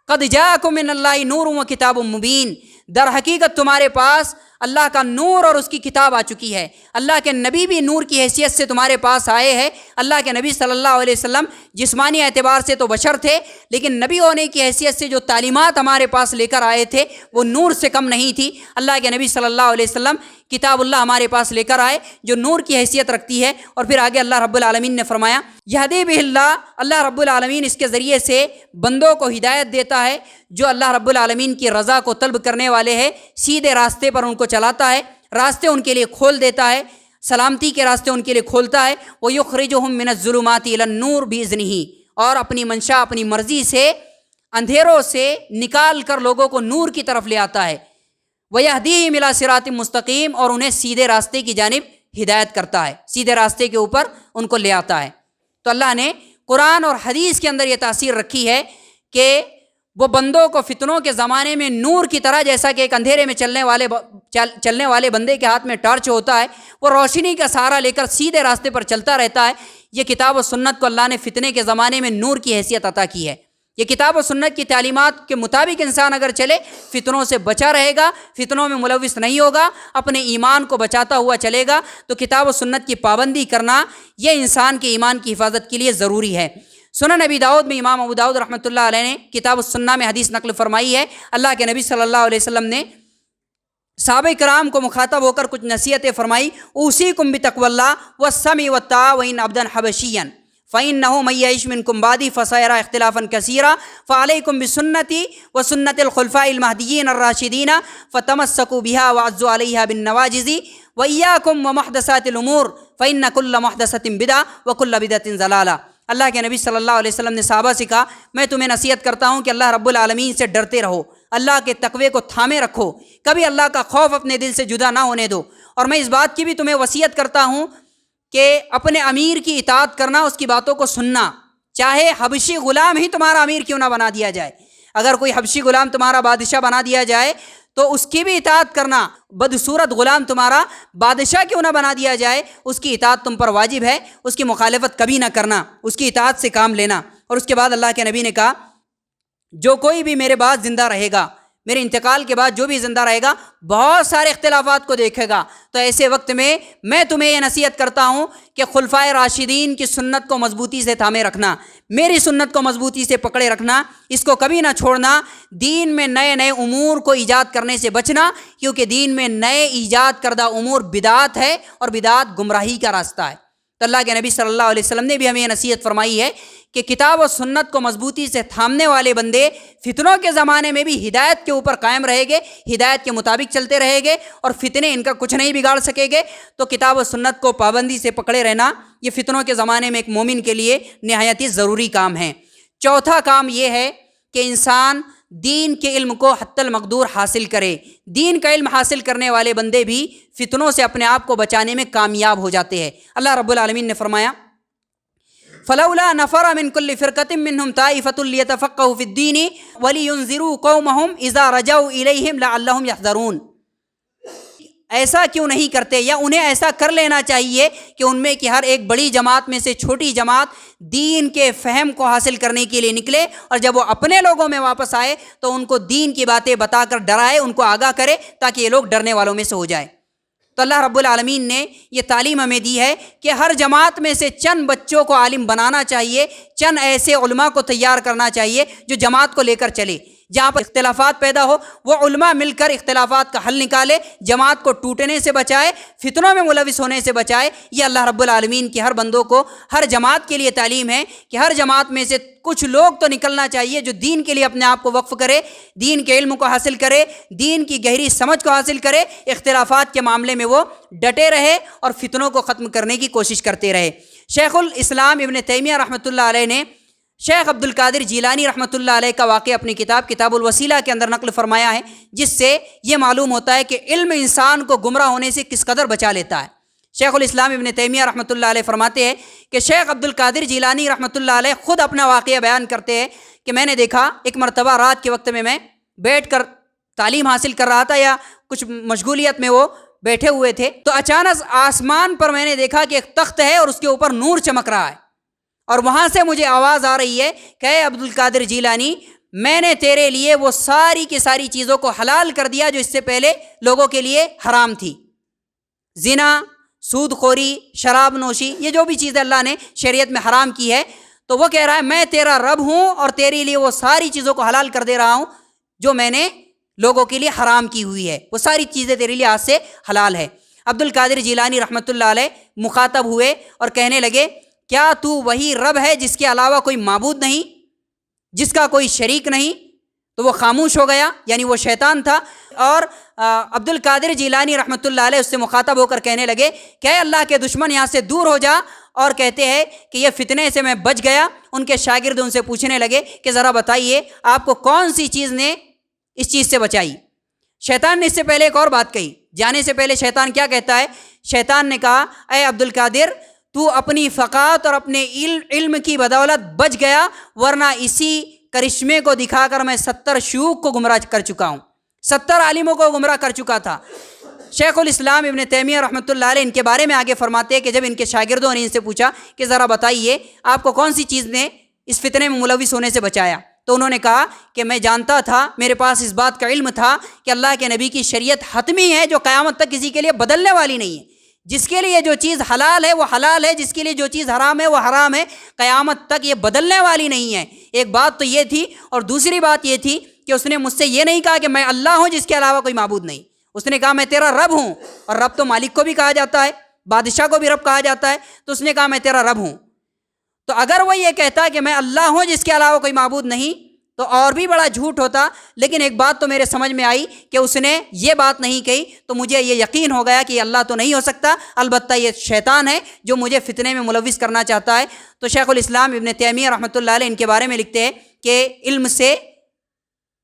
قد جاءکم من اللہ نور و کتاب مبین، در حقیقت تمہارے پاس اللہ کا نور اور اس کی کتاب آ چکی ہے۔ اللہ کے نبی بھی نور کی حیثیت سے تمہارے پاس آئے ہیں۔ اللہ کے نبی صلی اللہ علیہ وسلم جسمانی اعتبار سے تو بشر تھے، لیکن نبی ہونے کی حیثیت سے جو تعلیمات ہمارے پاس لے کر آئے تھے وہ نور سے کم نہیں تھی۔ اللہ کے نبی صلی اللہ علیہ وسلم کتاب اللہ ہمارے پاس لے کر آئے جو نور کی حیثیت رکھتی ہے، اور پھر آگے اللہ رب العالمین نے فرمایا یہدی بہ اللہ، اللہ رب العالمین اس کے ذریعے سے بندوں کو ہدایت دیتا ہے جو اللہ رب العالمین کی رضا کو طلب کرنے والے ہیں، سیدھے راستے پر ان کو چلاتا ہے، راستے ان کے لیے کھول دیتا ہے، سلامتی کے راستے ان کے لیے کھولتا ہے۔ وَيُخْرِجُهُم مِّنَ الظُّلُمَاتِ إِلَى النُّورِ بِإِذْنِهِ، اور اپنی منشا اپنی مرضی سے اندھیروں سے نکال کر لوگوں کو نور کی طرف لے آتا ہے۔ وَيَهْدِيهِمْ إِلَىٰ صِرَاطٍ مُسْتَقِيمٍ، اور انہیں سیدھے راستے کی جانب ہدایت کرتا ہے، سیدھے راستے کے اوپر ان کو لے آتا ہے۔ تو اللہ نے قرآن اور حدیث کے اندر یہ تاثیر رکھی ہے کہ وہ بندوں کو فتنوں کے زمانے میں نور کی طرح، جیسا کہ ایک اندھیرے میں چلنے والے بندے کے ہاتھ میں ٹارچ ہوتا ہے، وہ روشنی کا سہارا لے کر سیدھے راستے پر چلتا رہتا ہے۔ یہ کتاب و سنت کو اللہ نے فتنے کے زمانے میں نور کی حیثیت عطا کی ہے۔ یہ کتاب و سنت کی تعلیمات کے مطابق انسان اگر چلے، فتنوں سے بچا رہے گا، فتنوں میں ملوث نہیں ہوگا، اپنے ایمان کو بچاتا ہوا چلے گا۔ تو کتاب و سنت کی پابندی کرنا یہ انسان کے ایمان کی حفاظت کے لیے ضروری ہے۔ سنن ابی داؤد میں امام ابو داؤد رحمۃ اللہ علیہ نے کتاب السنہ میں حدیث نقل فرمائی ہے، اللہ کے نبی صلی اللہ علیہ وسلم نے صحابہ کرام کو مخاطب ہو کر کچھ نصیحتیں فرمائی۔ اوصیکم بتقوی اللہ والسمع والطاعۃ وان عبدا حبشیا فإنه من يعش منكم بعدي فسيرى اختلافا كثيرا فعليكم بسنتي وسنة الخلفاء المهديين الراشدين فتمسكوا بها وعضوا عليها بالنواجذ وإياكم ومحدثات الأمور فإن كل محدثة بدعة وكل بدعة ضلالة۔ اللہ کے نبی صلی اللہ علیہ وسلم نے صحابہ سے کہا میں تمہیں نصیحت کرتا ہوں کہ اللہ رب العالمین سے ڈرتے رہو، اللہ کے تقوی کو تھامے رکھو، کبھی اللہ کا خوف اپنے دل سے جدا نہ ہونے دو، اور میں اس بات کی بھی تمہیں وصیت کرتا ہوں کہ اپنے امیر کی اطاعت کرنا، اس کی باتوں کو سننا، چاہے حبشی غلام ہی تمہارا امیر کیوں نہ بنا دیا جائے۔ اگر کوئی حبشی غلام تمہارا بادشاہ بنا دیا جائے تو اس کی بھی اطاعت کرنا، بدصورت غلام تمہارا بادشاہ کیوں نہ بنا دیا جائے، اس کی اطاعت تم پر واجب ہے، اس کی مخالفت کبھی نہ کرنا، اس کی اطاعت سے کام لینا۔ اور اس کے بعد اللہ کے نبی نے کہا جو کوئی بھی میرے بعد زندہ رہے گا، میرے انتقال کے بعد جو بھی زندہ رہے گا، بہت سارے اختلافات کو دیکھے گا، تو ایسے وقت میں میں تمہیں یہ نصیحت کرتا ہوں کہ خلفائے راشدین کی سنت کو مضبوطی سے تھامے رکھنا، میری سنت کو مضبوطی سے پکڑے رکھنا، اس کو کبھی نہ چھوڑنا، دین میں نئے نئے امور کو ایجاد کرنے سے بچنا، کیونکہ دین میں نئے ایجاد کردہ امور بدعات ہے، اور بدعات گمراہی کا راستہ ہے۔ تو اللہ کے نبی صلی اللہ علیہ وسلم نے بھی ہمیں یہ نصیحت فرمائی ہے کہ کتاب و سنت کو مضبوطی سے تھامنے والے بندے فتنوں کے زمانے میں بھی ہدایت کے اوپر قائم رہیں گے، ہدایت کے مطابق چلتے رہیں گے، اور فتنے ان کا کچھ نہیں بگاڑ سکے گے۔ تو کتاب و سنت کو پابندی سے پکڑے رہنا یہ فتنوں کے زمانے میں ایک مومن کے لیے نہایت ہی ضروری کام ہے۔ چوتھا کام یہ ہے کہ انسان دین کے علم کو حتی المقدور حاصل کرے۔ دین کا علم حاصل کرنے والے بندے بھی فتنوں سے اپنے آپ کو بچانے میں کامیاب ہو جاتے ہیں۔ اللہ رب العالمین نے فرمایا فلولا نفر من كل فرقة منهم طائفة ليتفقهوا في الدين ولينذروا قومهم اذا رجعوا اليهم لعلهم يحذرون۔ ایسا کیوں نہیں کرتے، یا انہیں ایسا کر لینا چاہیے کہ ان میں کی ہر ایک بڑی جماعت میں سے چھوٹی جماعت دین کے فہم کو حاصل کرنے کے لیے نکلے، اور جب وہ اپنے لوگوں میں واپس آئے تو ان کو دین کی باتیں بتا کر ڈرائے، ان کو آگاہ کرے تاکہ یہ لوگ ڈرنے والوں میں سے ہو جائے۔ تو اللہ رب العالمین نے یہ تعلیم ہمیں دی ہے کہ ہر جماعت میں سے چند بچوں کو عالم بنانا چاہیے، چند ایسے علماء کو تیار کرنا چاہیے جو جماعت کو لے کر چلے۔ جہاں پر اختلافات پیدا ہو وہ علماء مل کر اختلافات کا حل نکالے، جماعت کو ٹوٹنے سے بچائے، فتنوں میں ملوث ہونے سے بچائے۔ یہ اللہ رب العالمین کی ہر بندوں کو، ہر جماعت کے لیے تعلیم ہے کہ ہر جماعت میں سے کچھ لوگ تو نکلنا چاہیے جو دین کے لیے اپنے آپ کو وقف کرے، دین کے علم کو حاصل کرے، دین کی گہری سمجھ کو حاصل کرے، اختلافات کے معاملے میں وہ ڈٹے رہے اور فتنوں کو ختم کرنے کی کوشش کرتے رہے۔ شیخ الاسلام ابن تیمیہ رحمۃ اللہ علیہ نے شیخ عبد القادر جیلانی رحمۃ اللہ علیہ کا واقعہ اپنی کتاب الوسیلہ کے اندر نقل فرمایا ہے، جس سے یہ معلوم ہوتا ہے کہ علم انسان کو گمراہ ہونے سے کس قدر بچا لیتا ہے۔ شیخ الاسلام ابن تیمیہ رحمۃ اللہ علیہ فرماتے ہیں کہ شیخ عبد القادر جیلانی رحمۃ اللہ علیہ خود اپنا واقعہ بیان کرتے ہیں کہ میں نے دیکھا ایک مرتبہ رات کے وقت میں بیٹھ کر تعلیم حاصل کر رہا تھا، یا کچھ مشغولیت میں وہ بیٹھے ہوئے تھے، تو اچانک آسمان پر میں نے دیکھا کہ ایک تخت ہے اور اس کے اوپر نور چمک رہا ہے، اور وہاں سے مجھے آواز آ رہی ہے کہ اے عبد القادر جیلانی، میں نے تیرے لیے وہ ساری کی ساری چیزوں کو حلال کر دیا جو اس سے پہلے لوگوں کے لیے حرام تھی۔ زنا، سود خوری، شراب نوشی، یہ جو بھی چیزیں اللہ نے شریعت میں حرام کی ہے، تو وہ کہہ رہا ہے میں تیرا رب ہوں اور تیرے لیے وہ ساری چیزوں کو حلال کر دے رہا ہوں جو میں نے لوگوں کے لیے حرام کی ہوئی ہے، وہ ساری چیزیں تیرے لیے آج سے حلال ہے۔ عبد القادر جیلانی رحمۃ اللہ علیہ مخاطب ہوئے اور کہنے لگے کیا تو وہی رب ہے جس کے علاوہ کوئی معبود نہیں، جس کا کوئی شریک نہیں؟ تو وہ خاموش ہو گیا، یعنی وہ شیطان تھا۔ اور عبد القادر جیلانی رحمۃ اللہ علیہ اس سے مخاطب ہو کر کہنے لگے کہ اے اللہ کے دشمن یہاں سے دور ہو جا، اور کہتے ہیں کہ یہ فتنے سے میں بچ گیا۔ ان کے شاگرد ان سے پوچھنے لگے کہ ذرا بتائیے آپ کو کون سی چیز نے اس چیز سے بچائی؟ شیطان نے اس سے پہلے ایک اور بات کہی، جانے سے پہلے شیطان کیا کہتا ہے؟ شیطان نے کہا اے عبد القادر، تو اپنی فقاہت اور اپنے علم کی بدولت بچ گیا، ورنہ اسی کرشمے کو دکھا کر میں 70 شیوخ کو گمراہ کر چکا ہوں، 70 عالموں کو گمراہ کر چکا تھا۔ شیخ الاسلام ابن تیمیہ رحمۃ اللہ علیہ ان کے بارے میں آگے فرماتے ہیں کہ جب ان کے شاگردوں نے ان سے پوچھا کہ ذرا بتائیے آپ کو کون سی چیز نے اس فتنے میں ملوث ہونے سے بچایا، تو انہوں نے کہا کہ میں جانتا تھا، میرے پاس اس بات کا علم تھا کہ اللہ کے نبی کی شریعت حتمی ہے جو قیامت تک کسی کے لیے بدلنے والی نہیں ہے، جس کے لیے جو چیز حلال ہے وہ حلال ہے، جس کے لیے جو چیز حرام ہے وہ حرام ہے، قیامت تک یہ بدلنے والی نہیں ہے۔ ایک بات تو یہ تھی، اور دوسری بات یہ تھی کہ اس نے مجھ سے یہ نہیں کہا کہ میں اللہ ہوں جس کے علاوہ کوئی معبود نہیں، اس نے کہا میں تیرا رب ہوں، اور رب تو مالک کو بھی کہا جاتا ہے، بادشاہ کو بھی رب کہا جاتا ہے، تو اس نے کہا میں تیرا رب ہوں۔ تو اگر وہ یہ کہتا کہ میں اللہ ہوں جس کے علاوہ کوئی معبود نہیں تو اور بھی بڑا جھوٹ ہوتا، لیکن ایک بات تو میرے سمجھ میں آئی کہ اس نے یہ بات نہیں کہی، تو مجھے یہ یقین ہو گیا کہ یہ اللہ تو نہیں ہو سکتا، البتہ یہ شیطان ہے جو مجھے فتنے میں ملوث کرنا چاہتا ہے۔ تو شیخ الاسلام ابن تیمیہ رحمۃ اللہ علیہ ان کے بارے میں لکھتے ہیں کہ علم سے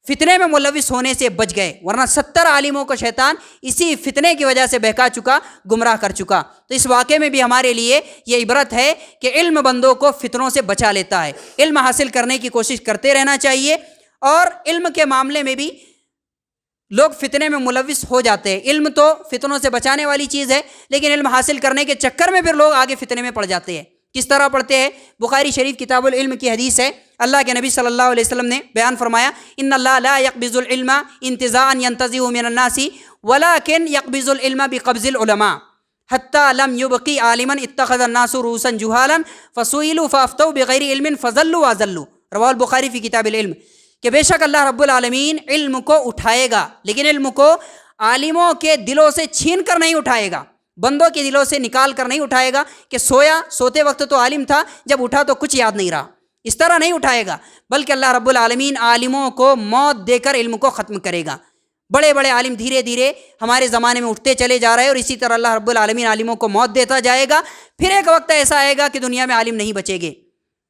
فتنے میں ملوث ہونے سے بچ گئے، ورنہ 70 عالموں کو شیطان اسی فتنے کی وجہ سے بہکا چکا، گمراہ کر چکا۔ تو اس واقعے میں بھی ہمارے لیے یہ عبرت ہے کہ علم بندوں کو فتنوں سے بچا لیتا ہے، علم حاصل کرنے کی کوشش کرتے رہنا چاہیے، اور علم کے معاملے میں بھی لوگ فتنے میں ملوث ہو جاتے ہیں۔ علم تو فتنوں سے بچانے والی چیز ہے، لیکن علم حاصل کرنے کے چکر میں پھر لوگ آگے فتنے میں پڑ جاتے ہیں۔ کس طرح پڑھتے ہیں؟ بخاری شریف کتاب العلم کی حدیث ہے، اللہ کے نبی صلی اللہ علیہ وسلم نے بیان فرمایا ان اللہ لا يقبض العلم انتزاعا ينتزعه من الناس ولكن يقبض العلم بقبض العلماء حتى لم يبقي عالما اتخذ الناس رؤوسا جهالا فسئلوا فافتوا بغير علم فضلوا واضلوا، رواه البخاری فی کتاب العلم، کہ بے شک اللہ رب العالمین علم کو اٹھائے گا، لیکن علم کو عالموں کے دلوں سے چھین کر نہیں اٹھائے گا، بندوں کے دلوں سے نکال کر نہیں اٹھائے گا کہ سوتے وقت تو عالم تھا، جب اٹھا تو کچھ یاد نہیں رہا، اس طرح نہیں اٹھائے گا، بلکہ اللہ رب العالمین عالموں کو موت دے کر علم کو ختم کرے گا۔ بڑے بڑے عالم دھیرے دھیرے ہمارے زمانے میں اٹھتے چلے جا رہے ہیں، اور اسی طرح اللہ رب العالمین عالموں کو موت دیتا جائے گا۔ پھر ایک وقت ایسا آئے گا کہ دنیا میں عالم نہیں بچے گے۔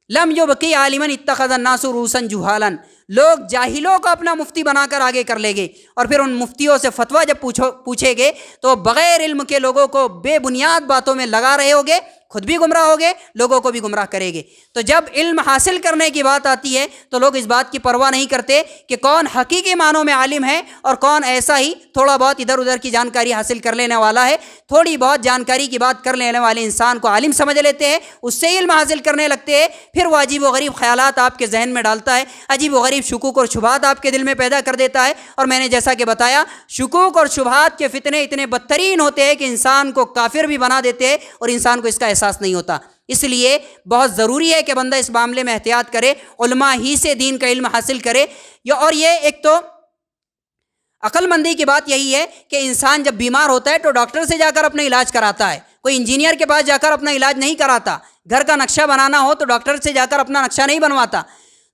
لم یبقی عالما اتخذ الناس رؤوسا جہالا، لوگ جاہلوں کو اپنا مفتی بنا کر آگے کر لیں گے، اور پھر ان مفتیوں سے فتویٰ جب پوچھے گے تو بغیر علم کے لوگوں کو بے بنیاد باتوں میں لگا رہے ہوگے، خود بھی گمراہ ہوگے، لوگوں کو بھی گمراہ کرے گے۔ تو جب علم حاصل کرنے کی بات آتی ہے تو لوگ اس بات کی پرواہ نہیں کرتے کہ کون حقیقی معنوں میں عالم ہے اور کون ایسا ہی تھوڑا بہت ادھر ادھر کی جانکاری حاصل کر لینے والا ہے۔ تھوڑی بہت جانکاری کی بات کر لینے والے انسان کو عالم سمجھ لیتے ہیں، اس سے علم حاصل کرنے لگتے ہیں، پھر وہ عجیب و غریب خیالات آپ کے ذہن میں ڈالتا ہے، عجیب و غریب شکوک اور شبہات آپ کے دل میں پیدا کر دیتا ہے۔ اور میں نے جیسا کہ بتایا، شکوک اور شبہات کے فتنے اتنے بدترین ہوتے ہیں کہ انسان کو کافر بھی بنا دیتے ہیں اور انسان کو اس کا احساس نہیں ہوتا۔ اس لیے بہت ضروری ہے کہ بندہ اس معاملے میں احتیاط کرے، علماء ہی سے دین کا علم حاصل کرے۔ اور یہ ایک تو عقل مندی کی بات یہی ہے کہ انسان جب بیمار ہوتا ہے تو ڈاکٹر سے جا کر اپنا علاج کراتا ہے، کوئی انجینئر کے پاس جا کر اپنا علاج نہیں کراتا۔ گھر کا نقشہ بنانا ہو تو ڈاکٹر سے جا کر اپنا نقشہ نہیں بنواتا۔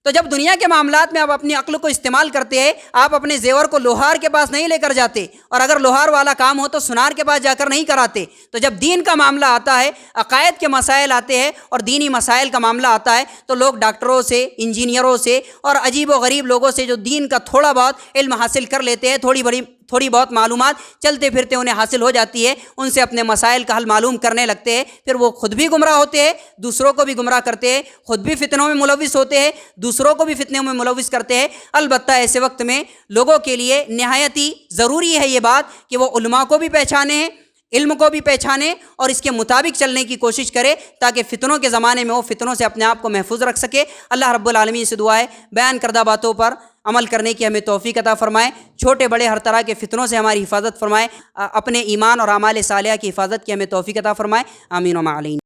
تو جب دنیا کے معاملات میں آپ اپنی عقل کو استعمال کرتے ہیں، آپ اپنے زیور کو لوہار کے پاس نہیں لے کر جاتے، اور اگر لوہار والا کام ہو تو سنار کے پاس جا کر نہیں کراتے۔ تو جب دین کا معاملہ آتا ہے، عقائد کے مسائل آتے ہیں اور دینی مسائل کا معاملہ آتا ہے، تو لوگ ڈاکٹروں سے، انجینئروں سے اور عجیب و غریب لوگوں سے جو دین کا تھوڑا بہت علم حاصل کر لیتے ہیں، تھوڑی بہت معلومات چلتے پھرتے انہیں حاصل ہو جاتی ہے، ان سے اپنے مسائل کا حل معلوم کرنے لگتے ہیں، پھر وہ خود بھی گمراہ ہوتے ہیں، دوسروں کو بھی گمراہ کرتے ہیں، خود بھی فتنوں میں ملوث ہوتے ہیں، دوسروں کو بھی فتنوں میں ملوث کرتے ہیں۔ البتہ ایسے وقت میں لوگوں کے لیے نہایت ہی ضروری ہے یہ بات کہ وہ علماء کو بھی پہچانے، علم کو بھی پہچانے اور اس کے مطابق چلنے کی کوشش کرے، تاکہ فتنوں کے زمانے میں وہ فتنوں سے اپنے آپ کو محفوظ رکھ سکے۔ اللہ رب العالمین سے دعا ہے بیان کردہ باتوں پر عمل کرنے کی ہمیں توفیق عطا فرمائے، چھوٹے بڑے ہر طرح کے فتنوں سے ہماری حفاظت فرمائے، اپنے ایمان اور اعمال صالحہ کی حفاظت کی ہمیں توفیق عطا فرمائے۔ آمین و ما علینا۔